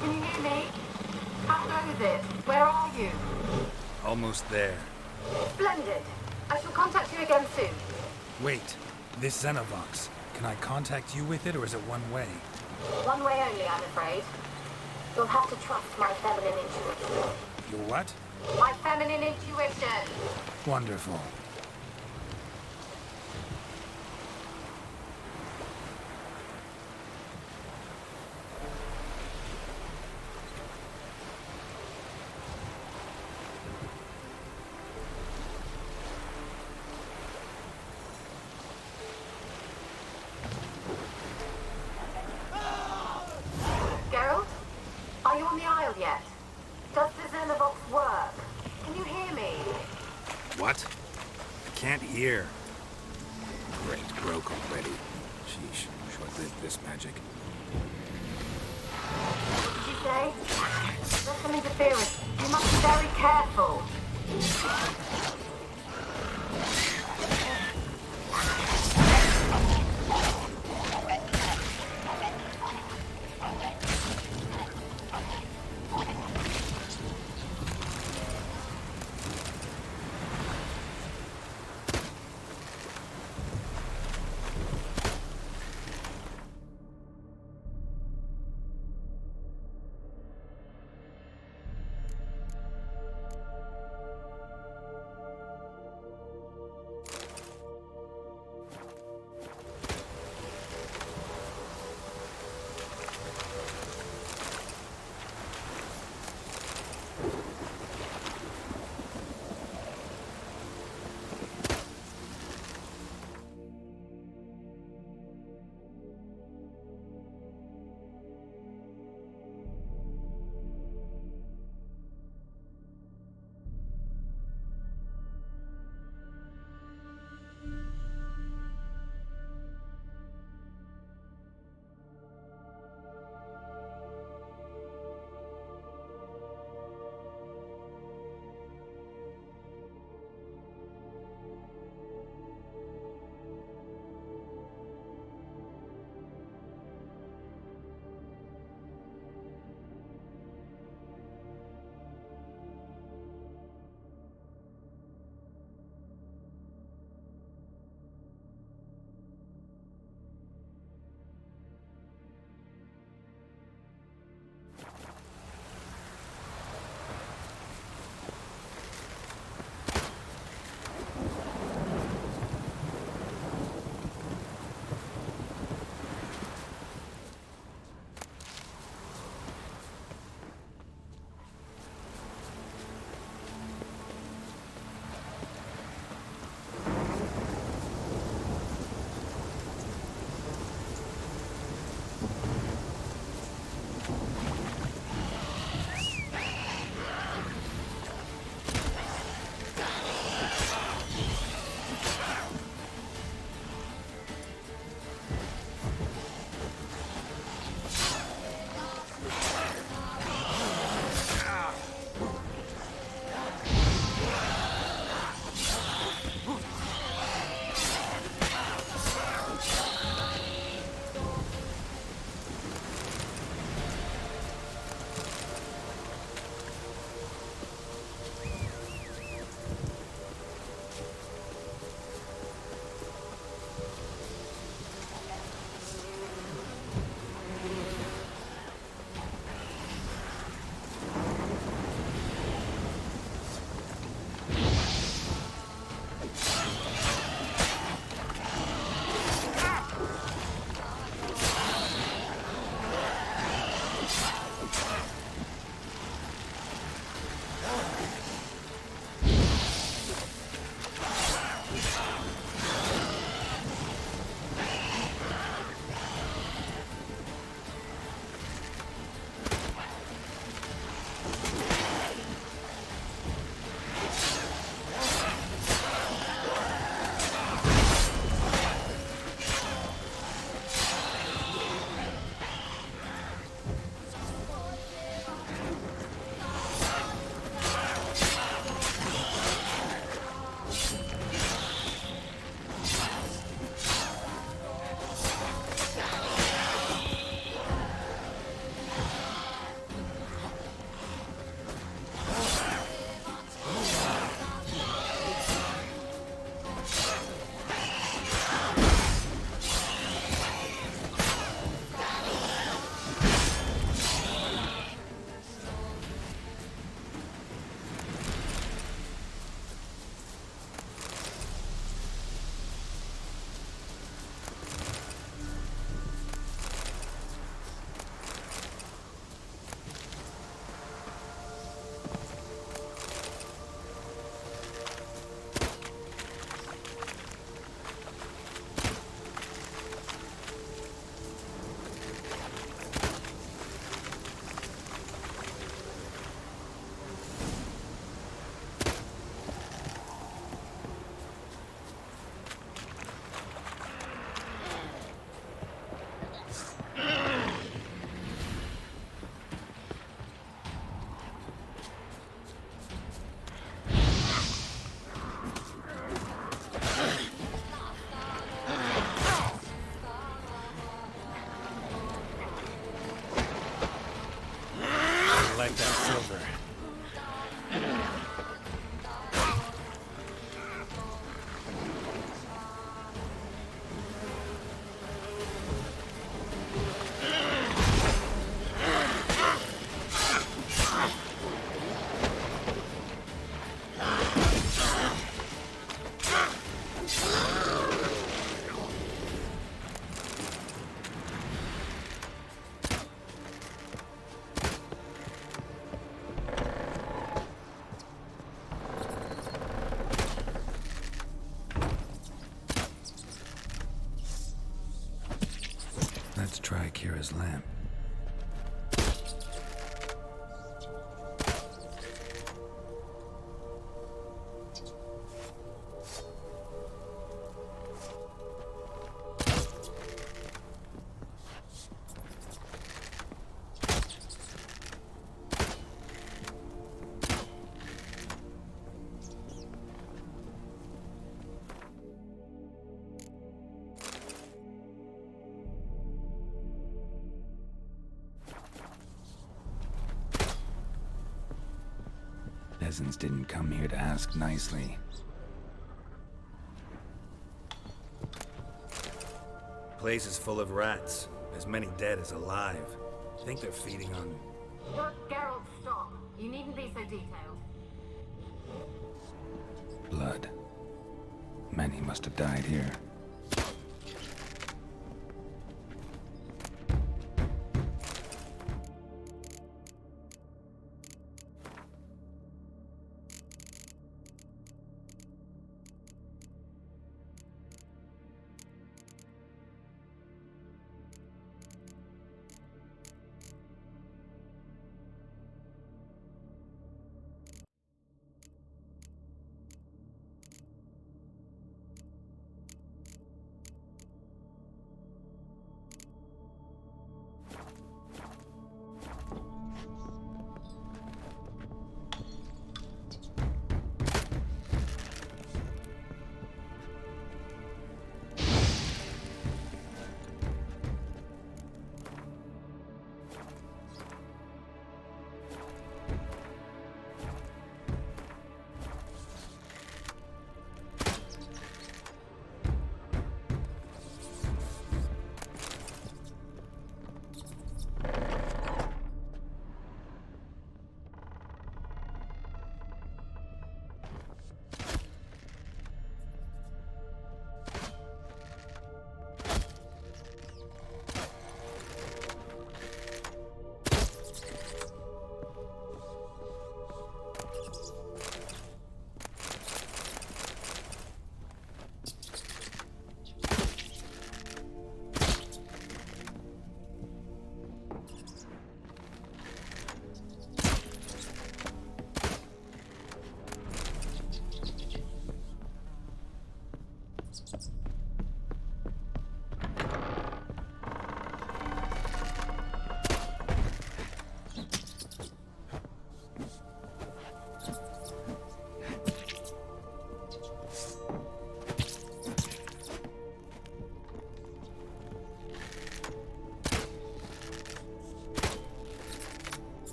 Speaker 16: Can you hear me? How goes it? Where are you?
Speaker 1: Almost there.
Speaker 16: Splendid. I shall contact you again soon.
Speaker 1: Wait, this Xenovox. Can I contact you with it, or is it one way?
Speaker 16: One way only, I'm afraid. You'll have to trust my feminine intuition.
Speaker 1: Your what?
Speaker 16: My feminine intuition.
Speaker 1: Wonderful.
Speaker 16: Geralt? Are you on the Isle yet? Does the Xenovox work? Can you hear me?
Speaker 1: What? I can't hear. Great, broke already. Sheesh, short-lived this magic.
Speaker 16: What did you say? There's some interference. You must be very careful.
Speaker 1: his lamp. Peasants didn't come here to ask nicely.
Speaker 17: Place is full of rats. As many dead as alive. Think they're feeding on...
Speaker 16: Geralt, stop. You needn't be so detailed.
Speaker 1: Blood. Many must have died here.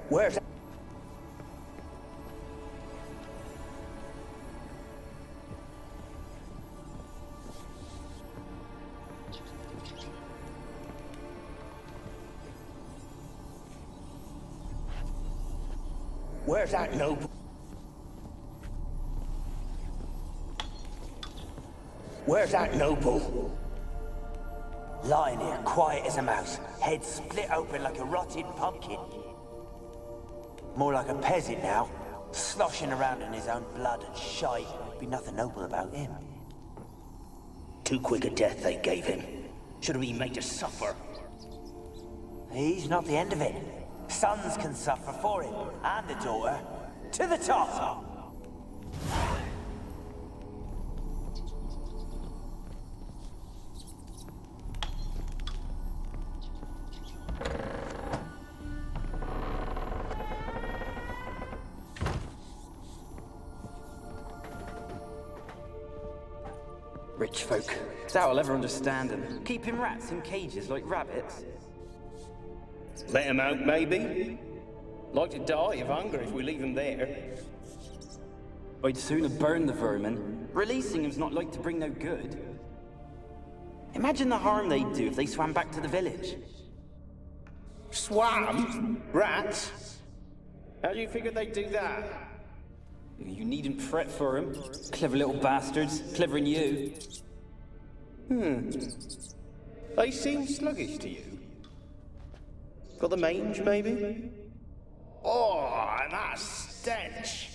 Speaker 18: Where's... Where's that noble? Where's that noble? Lying here, quiet as a mouse, head split open like a rotted pumpkin. More like a peasant now, sloshing around in his own blood and shite. Be nothing noble about him. Too quick a death they gave him. Should have been made to suffer. He's not the end of it. Sons can suffer for him, and the daughter. To the top!
Speaker 19: Rich folk. Doubt I'll ever understand them. Keeping rats in cages like rabbits.
Speaker 2: Let them out, maybe? Like to die of hunger if we leave them there.
Speaker 19: I'd sooner burn the vermin. Releasing them's not like to bring no good. Imagine the harm they'd do if they swam back to the village.
Speaker 2: Swam? Rats? How do you figure they'd do that?
Speaker 19: You needn't fret for them. Clever little bastards. Clever than you.
Speaker 2: They seem sluggish to you. Got the mange, maybe? Oh, and that stench!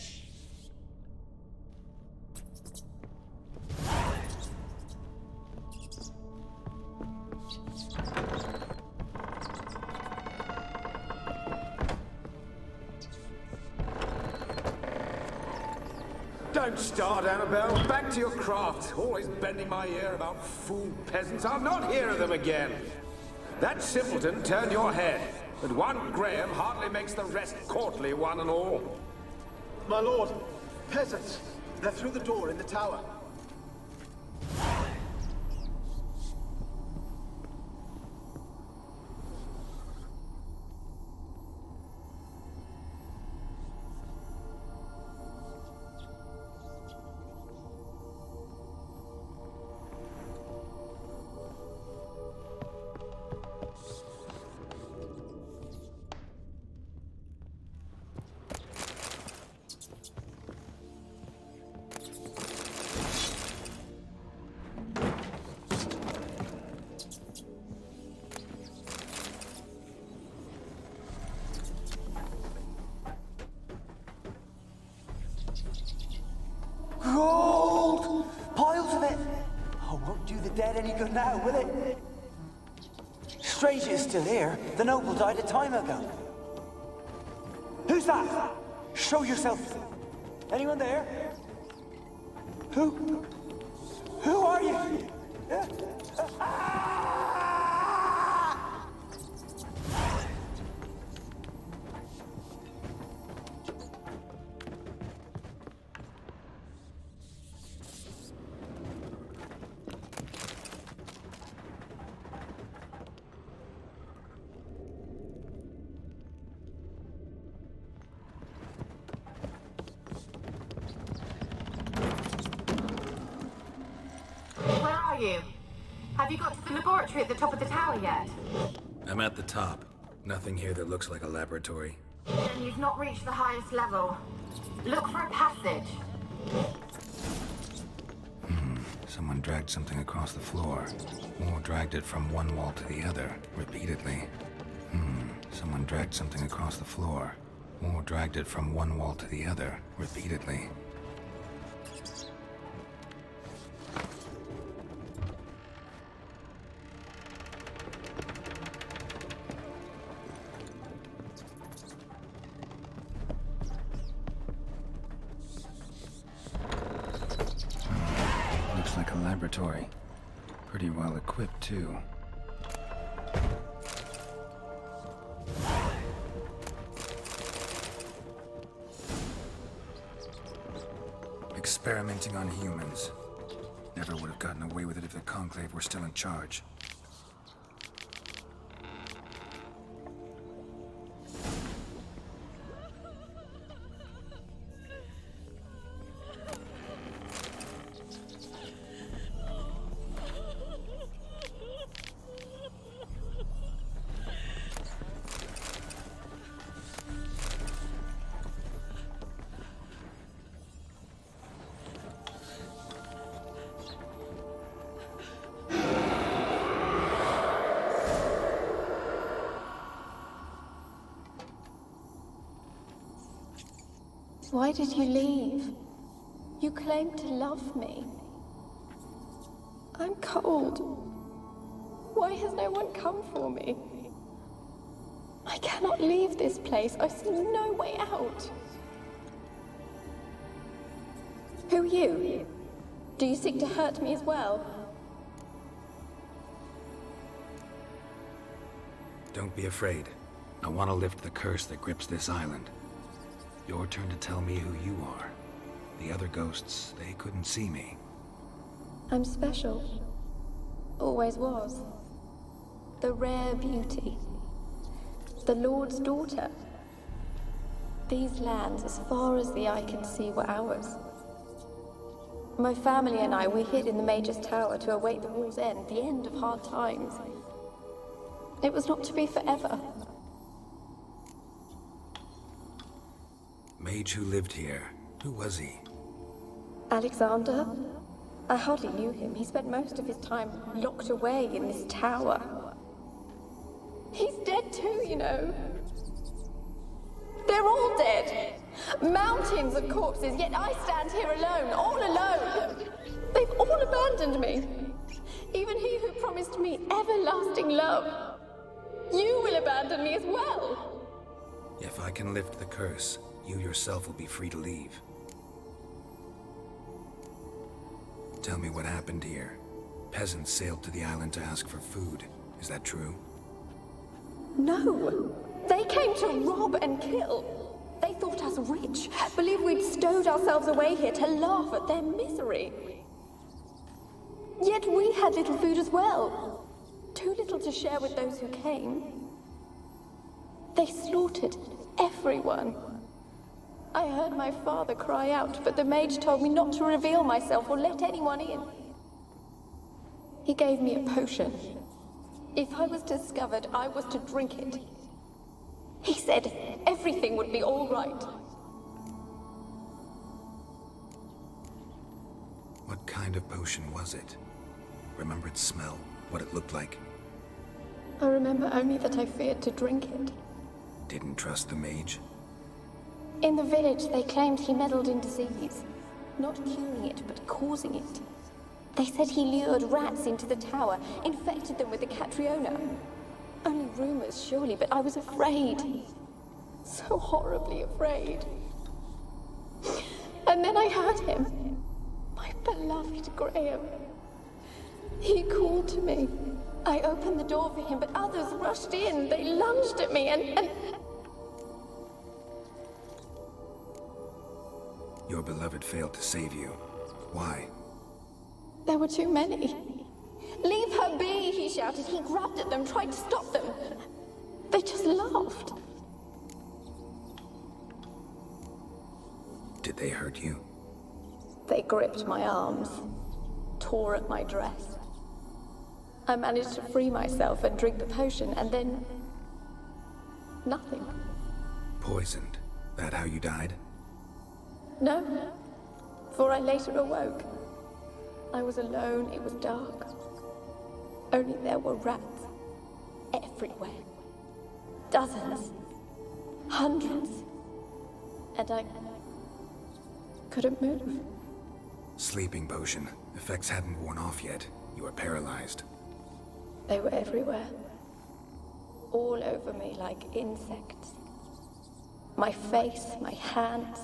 Speaker 20: Don't start, Annabelle. Back to your craft. Always bending my ear about fool peasants. I'll not hear of them again. That simpleton turned your head, but one Graham hardly makes the rest courtly, one and all.
Speaker 21: My lord, peasants. They're through the door in the tower.
Speaker 18: Gold! Piles of it! Oh, won't do the dead any good now, will it? Strange it's still here. The noble died a time ago. Who's that? Show yourself. Anyone there? Who are you?
Speaker 16: Have you got to the laboratory at the top of the tower yet?
Speaker 17: I'm at the top. Nothing here that looks like a laboratory.
Speaker 16: Then you've not reached the highest level. Look for a passage.
Speaker 1: Someone dragged something across the floor. Or dragged it from one wall to the other, repeatedly. Someone dragged something across the floor. Or dragged it from one wall to the other, repeatedly. Looks like a laboratory. Pretty well equipped, too. Experimenting on humans. Never would have gotten away with it if the Conclave were still in charge.
Speaker 4: Why did you leave? You claimed to love me. I'm cold. Why has no one come for me? I cannot leave this place. I see no way out. Who are you? Do you seek to hurt me as well?
Speaker 1: Don't be afraid. I want to lift the curse that grips this island. Your turn to tell me who you are. The other ghosts, they couldn't see me.
Speaker 16: I'm special. Always was. The rare beauty. The Lord's daughter. These lands, as far as the eye can see, were ours. My family and I, we hid in the Mage's Tower to await the war's end, the end of hard times. It was not to be forever.
Speaker 1: Mage who lived here. Who was he?
Speaker 16: Alexander? I hardly knew him. He spent most of his time locked away in this tower. He's dead too, you know. They're all dead. Mountains of corpses, yet I stand here alone, all alone. They've all abandoned me. Even he who promised me everlasting love. You will abandon me as well.
Speaker 1: If I can lift the curse, you yourself will be free to leave. Tell me what happened here. Peasants sailed to the island to ask for food. Is that true?
Speaker 16: No. They came to rob and kill. They thought us rich, believed we'd stowed ourselves away here to laugh at their misery. Yet we had little food as well. Too little to share with those who came. They slaughtered everyone. I heard my father cry out, but the mage told me not to reveal myself or let anyone in. He gave me a potion. If I was discovered, I was to drink it. He said everything would be all right.
Speaker 1: What kind of potion was it? Remember its smell? What it looked like?
Speaker 16: I remember only that I feared to drink it.
Speaker 1: Didn't trust the mage?
Speaker 16: In the village, they claimed he meddled in disease. Not curing it, but causing it. They said he lured rats into the tower, infected them with the Catriona. Only rumors, surely, but I was afraid. So horribly afraid. And then I heard him. My beloved Graham. He called to me. I opened the door for him, but others rushed in. They lunged at me and...
Speaker 1: Your beloved failed to save you. Why?
Speaker 16: There were too many. Leave her be, he shouted. He grabbed at them, tried to stop them. They just laughed.
Speaker 1: Did they hurt you?
Speaker 16: They gripped my arms, tore at my dress. I managed to free myself and drink the potion, and then... nothing.
Speaker 1: Poisoned. That how you died?
Speaker 16: No, for I later awoke. I was alone, it was dark. Only there were rats. Everywhere. Dozens. Hundreds. And I... couldn't move.
Speaker 1: Sleeping potion. Effects hadn't worn off yet. You were paralyzed.
Speaker 16: They were everywhere. All over me like insects. My face, my hands.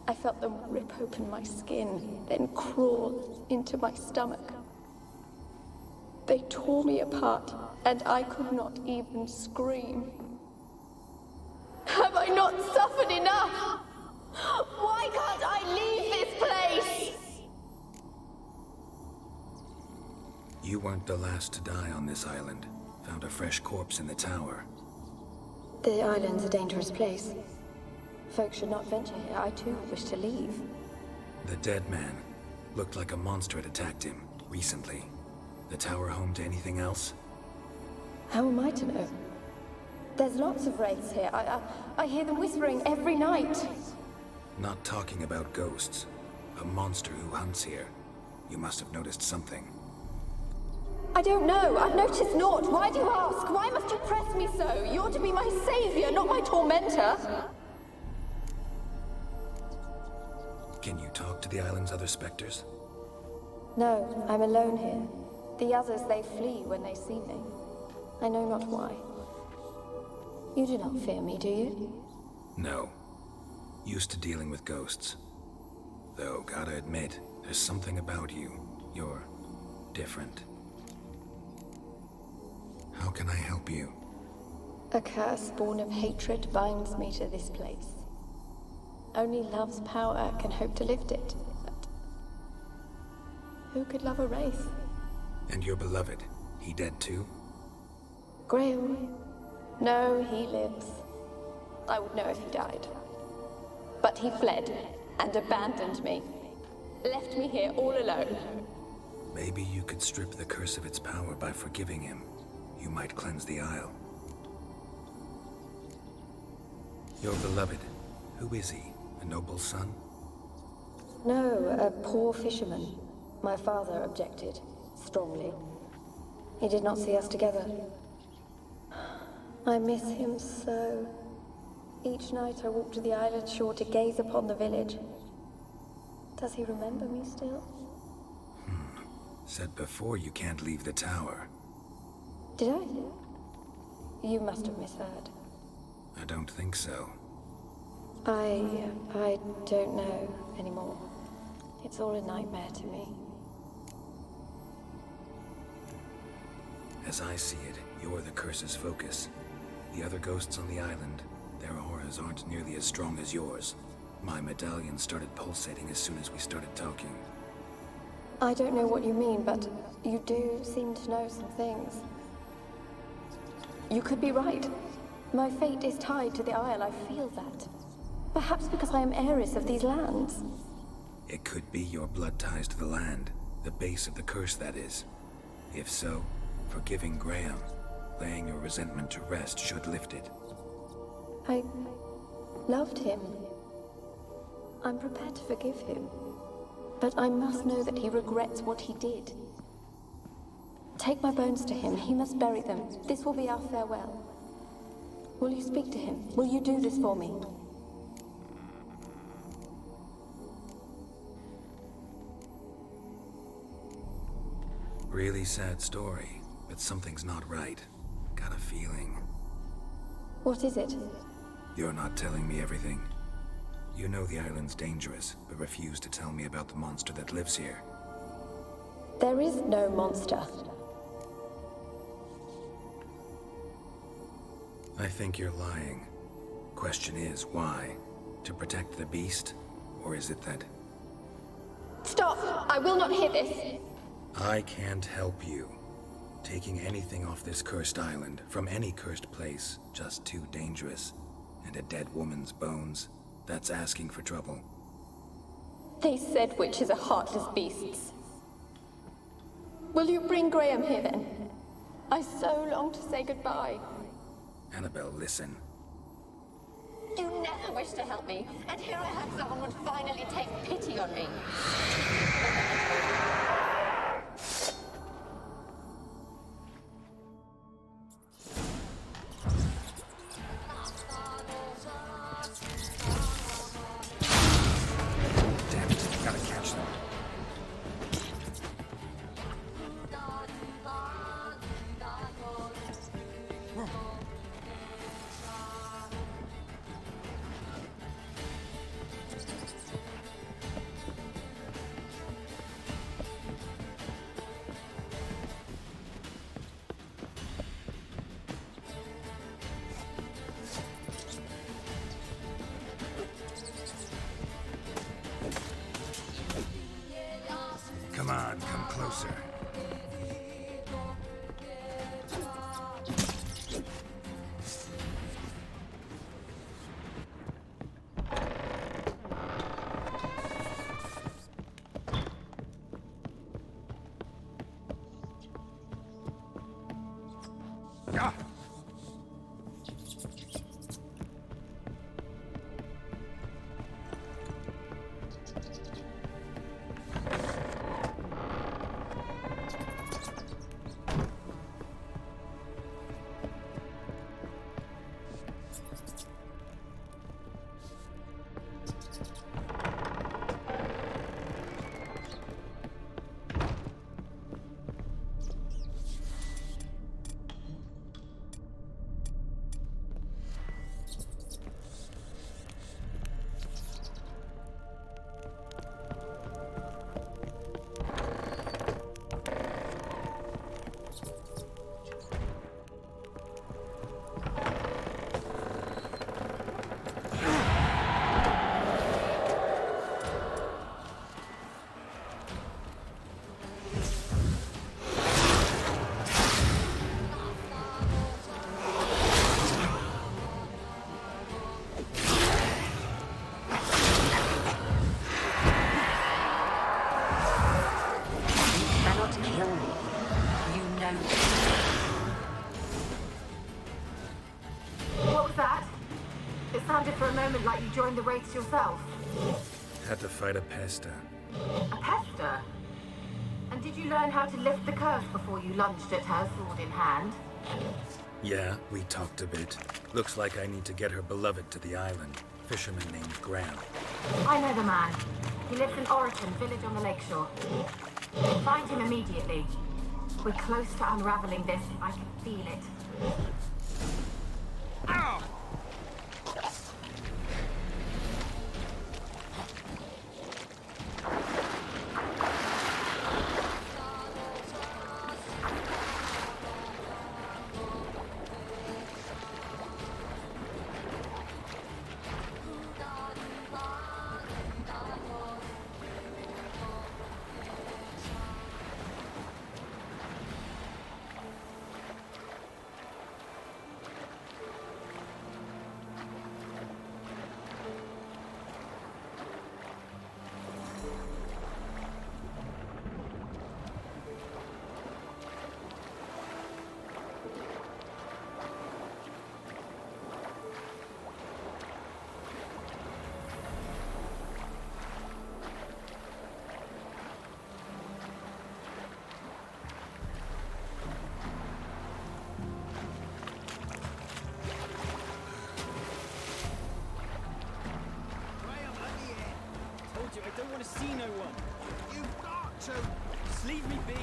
Speaker 16: I felt them rip open my skin, then crawl into my stomach. They tore me apart, and I could not even scream. Have I not suffered enough? Why can't I leave this place?
Speaker 1: You weren't the last to die on this island. Found a fresh corpse in the tower.
Speaker 16: The island's a dangerous place. Folks should not venture here. I too wish to leave.
Speaker 1: The dead man. Looked like a monster had attacked him, recently. The tower home to anything else?
Speaker 16: How am I to know? There's lots of wraiths here. I hear them whispering every night.
Speaker 1: Not talking about ghosts. A monster who hunts here. You must have noticed something.
Speaker 16: I don't know. I've noticed naught. Why do you ask? Why must you press me so? You're to be my savior, not my tormentor.
Speaker 1: Can you talk to the island's other specters?
Speaker 16: No, I'm alone here. The others, they flee when they see me. I know not why. You do not fear me, do you?
Speaker 1: No. Used to dealing with ghosts. Though, gotta admit, there's something about you. You're different. How can I help you?
Speaker 16: A curse born of hatred binds me to this place. Only love's power can hope to lift it. But Who could love a wraith?
Speaker 1: And your beloved, he dead too?
Speaker 16: Graham? No, he lives. I would know if he died. But he fled and abandoned me. Left me here all alone.
Speaker 1: Maybe you could strip the curse of its power by forgiving him. You might cleanse the Isle. Your beloved, who is he? A noble son?
Speaker 16: No, a poor fisherman. My father objected, strongly. He did not see us together. I miss him so. Each night I walk to the island shore to gaze upon the village. Does he remember me still?
Speaker 1: Said before you can't leave the tower.
Speaker 16: Did I? You must have misheard.
Speaker 1: I don't think so.
Speaker 16: I don't know anymore. It's all a nightmare to me.
Speaker 1: As I see it, you're the curse's focus. The other ghosts on the island, their auras aren't nearly as strong as yours. My medallion started pulsating as soon as we started talking.
Speaker 16: I don't know what you mean, but you do seem to know some things. You could be right. My fate is tied to the Isle, I feel that. Perhaps because I am heiress of these lands.
Speaker 1: It could be your blood ties to the land, the base of the curse, that is. If so, forgiving Graham, laying your resentment to rest should lift it.
Speaker 16: I loved him. I'm prepared to forgive him. But I must know that he regrets what he did. Take my bones to him. He must bury them. This will be our farewell. Will you speak to him? Will you do this for me?
Speaker 1: Really sad story, but something's not right. Got a feeling.
Speaker 16: What is it?
Speaker 1: You're not telling me everything. You know the island's dangerous, but refuse to tell me about the monster that lives here.
Speaker 16: There is no monster.
Speaker 1: I think you're lying. Question is, why? To protect the beast? Or is it that...
Speaker 16: Stop! I will not hear this!
Speaker 1: I can't help you. Taking anything off this cursed island, from any cursed place, just too dangerous. And a dead woman's bones, that's asking for trouble.
Speaker 16: They said witches are heartless beasts. Will you bring Graham here then? I so long to say goodbye.
Speaker 1: Annabelle, listen.
Speaker 16: You never wished to help me, and here I had someone would finally take pity on me.
Speaker 1: Damn it, gotta catch them. Come on, come closer. Ah!
Speaker 3: look like you joined the Wraiths yourself.
Speaker 17: Had to fight a pester.
Speaker 3: A pester? And did you learn how to lift the curse before you lunged at her, sword in hand?
Speaker 17: Yeah, we talked a bit. Looks like I need to get her beloved to the island. Fisherman named Graham.
Speaker 3: I know the man. He lives in Oriton, village on the lakeshore. Find him immediately. We're close to unraveling this. I can feel it.
Speaker 17: Ow!
Speaker 19: I don't want to see no one. You've got to. Just leave me be.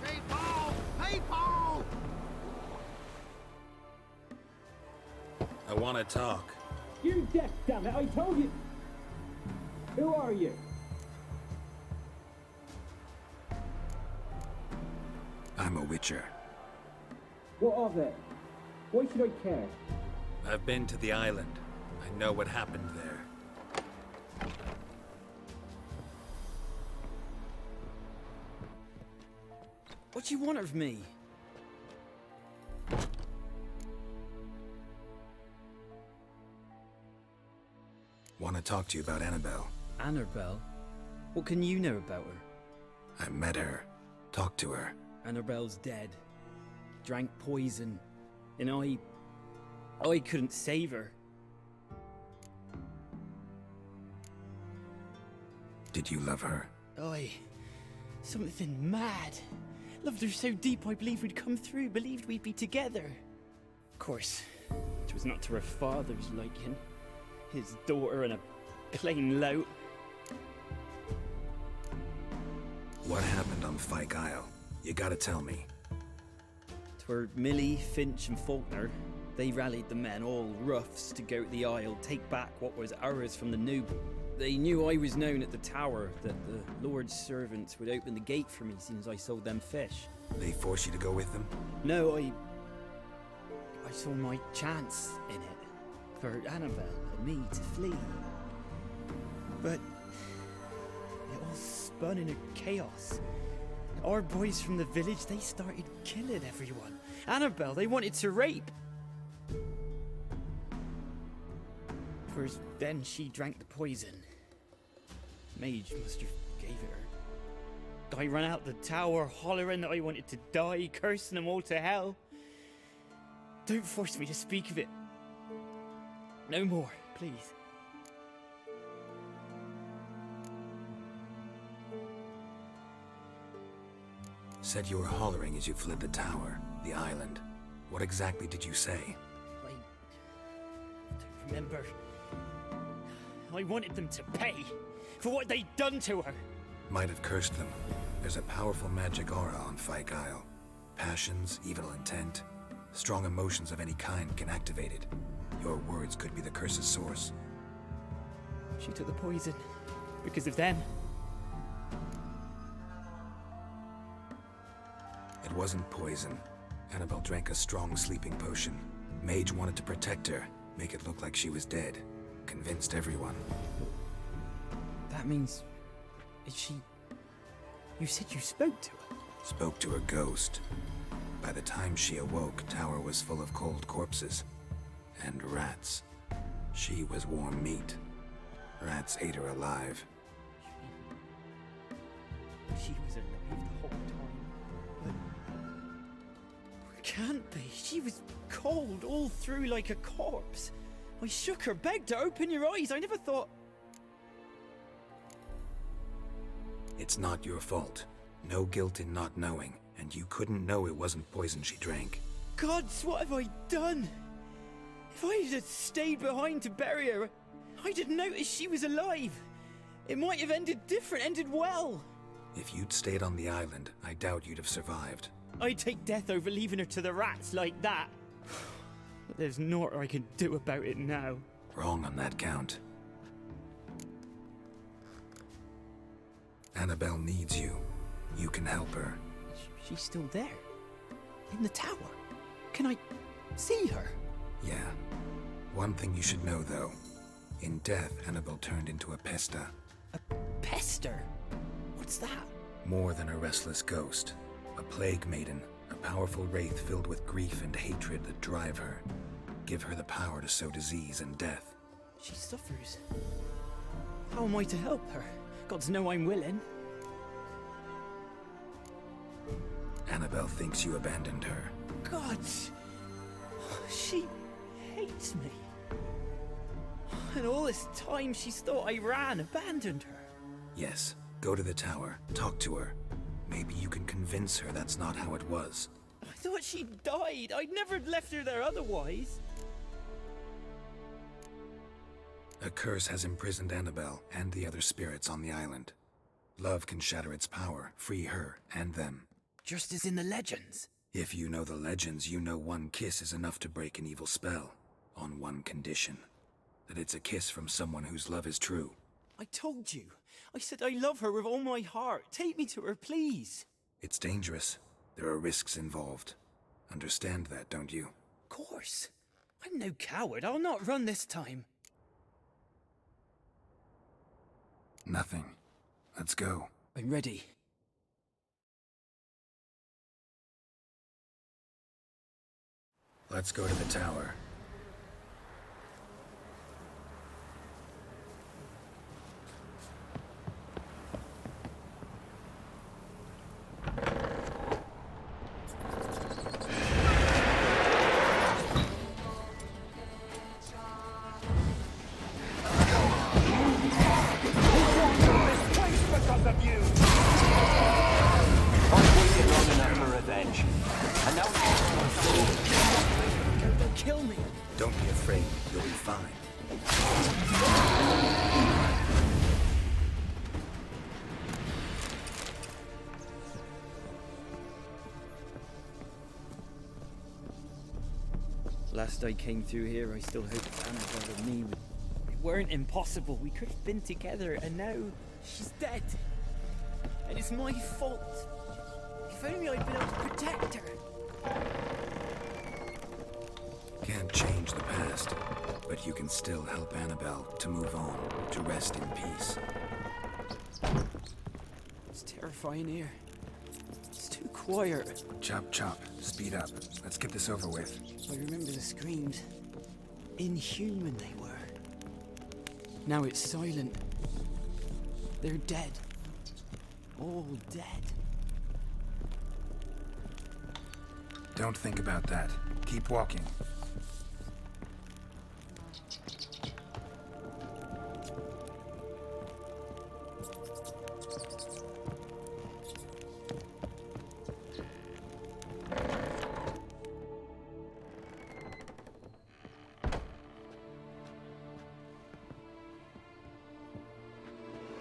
Speaker 6: People! People!
Speaker 17: I want to talk.
Speaker 19: You're deaf, damn it! I told you. Who are you?
Speaker 1: I'm a witcher.
Speaker 19: What of it? Why should I care?
Speaker 17: I've been to the island. I know what happened there.
Speaker 19: What do you want of me?
Speaker 1: Want to talk to you about Annabelle.
Speaker 19: Annabelle? What can you know about her?
Speaker 1: I met her. Talked to her.
Speaker 19: Annabelle's dead. Drank poison. And I couldn't save her.
Speaker 1: Did you love her?
Speaker 19: Something mad. Loved her so deep I believed we'd come through, believed we'd be together. Of course, it was not to her father's liking. His daughter and a plain lout.
Speaker 1: What happened on Fyke Isle? You gotta tell me.
Speaker 19: 'Twere Millie, Finch and Faulkner. They rallied the men, all roughs, to go to the Isle, take back what was ours from the noob. They knew I was known at the tower, that the Lord's servants would open the gate for me since I sold them fish.
Speaker 1: They forced you to go with them?
Speaker 19: No, I saw my chance in it, for Annabelle and me to flee. But it all spun into chaos. Our boys from the village, they started killing everyone. Annabelle, they wanted to rape. First, then she drank the poison. Mage must have gave it her. I ran out the tower, hollering that I wanted to die, cursing them all to hell. Don't force me to speak of it. No more, please.
Speaker 1: Said you were hollering as you fled the tower, the island. What exactly did you say?
Speaker 19: I don't remember. I wanted them to pay for what they'd done to her.
Speaker 1: Might have cursed them. There's a powerful magic aura on Fyke Isle. Passions, evil intent, strong emotions of any kind can activate it. Your words could be the curse's source.
Speaker 19: She took the poison because of them.
Speaker 1: It wasn't poison. Annabelle drank a strong sleeping potion. Mage wanted to protect her, make it look like she was dead. Convinced everyone.
Speaker 19: That means... is she... You said you spoke to her?
Speaker 1: Spoke to her ghost. By the time she awoke, Tower was full of cold corpses. And rats. She was warm meat. Rats ate her alive.
Speaker 19: She was alive the whole time. But... can't be. She was cold all through like a corpse. I shook her, begged her, open your eyes. I never thought...
Speaker 17: It's not your fault. No guilt in not knowing, and you couldn't know it wasn't poison she drank.
Speaker 19: Gods, what have I done? If I had stayed behind to bury her, I'd have noticed she was alive. It might have ended different, ended well.
Speaker 17: If you'd stayed on the island, I doubt you'd have survived.
Speaker 19: I'd take death over leaving her to the rats like that. But there's naught I can do about it now.
Speaker 17: Wrong on that count. Annabelle needs you. You can help her.
Speaker 19: She's still there. In the tower. Can I see her?
Speaker 17: Yeah. One thing you should know, though. In death, Annabelle turned into a pesta.
Speaker 19: A pester? What's that?
Speaker 17: More than a restless ghost. A plague maiden. A powerful wraith filled with grief and hatred that drive her. Give her the power to sow disease and death.
Speaker 19: She suffers. How am I to help her? Gods know I'm willing.
Speaker 17: Annabelle thinks you abandoned her.
Speaker 19: Gods! She hates me. And all this time she's thought I ran, abandoned her.
Speaker 17: Yes, go to the tower, talk to her. Maybe you can convince her that's not how it was.
Speaker 19: I thought she died. I'd never left her there otherwise.
Speaker 17: A curse has imprisoned Annabelle and the other spirits on the island. Love can shatter its power, free her and them.
Speaker 19: Just as in the legends.
Speaker 17: If you know the legends, you know one kiss is enough to break an evil spell. On one condition. That it's a kiss from someone whose love is true.
Speaker 19: I told you. I said I love her with all my heart. Take me to her, please.
Speaker 17: It's dangerous. There are risks involved. Understand that, don't you?
Speaker 19: Of course. I'm no coward. I'll not run this time.
Speaker 17: Nothing. Let's go.
Speaker 19: I'm ready.
Speaker 17: Let's go to the tower.
Speaker 19: Last I came through here, I still hoped Annabelle and me weren't impossible. We could have been together, and now she's dead. And it's my fault. If only I'd been able to protect her.
Speaker 17: Can't change the past, but you can still help Annabelle to move on, to rest in peace.
Speaker 19: It's terrifying here. It's too quiet.
Speaker 17: Chop, chop. Speed up. Let's get this over with.
Speaker 19: I remember the screams. Inhuman they were. Now it's silent. They're dead. All dead.
Speaker 17: Don't think about that. Keep walking.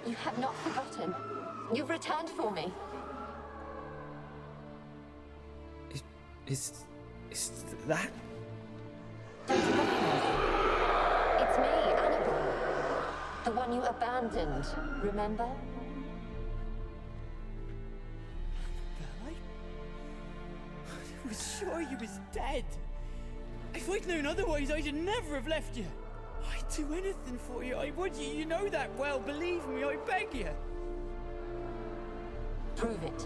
Speaker 3: You have not forgotten. You've returned for me.
Speaker 19: Is that?
Speaker 3: Don't you recognize it? It's me, Annabelle. The one you abandoned, remember?
Speaker 19: I was sure you was dead. If I'd known otherwise, I'd never have left you. I'd do anything for you. I would. You know that well. Believe me, I beg you.
Speaker 3: Prove it.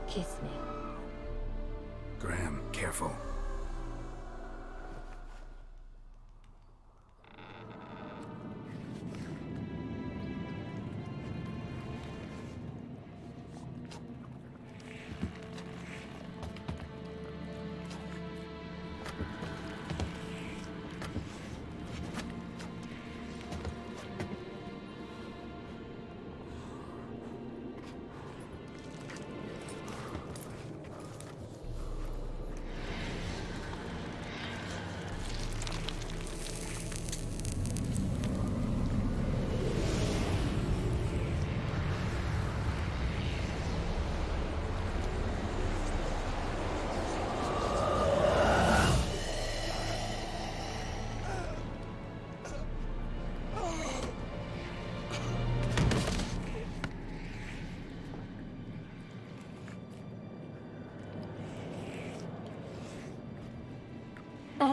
Speaker 3: Kiss me.
Speaker 17: Graham, careful.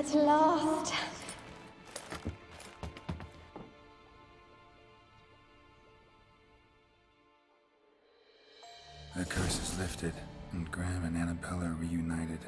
Speaker 16: At last.
Speaker 1: The curse is lifted, and Graham and Annabella are reunited.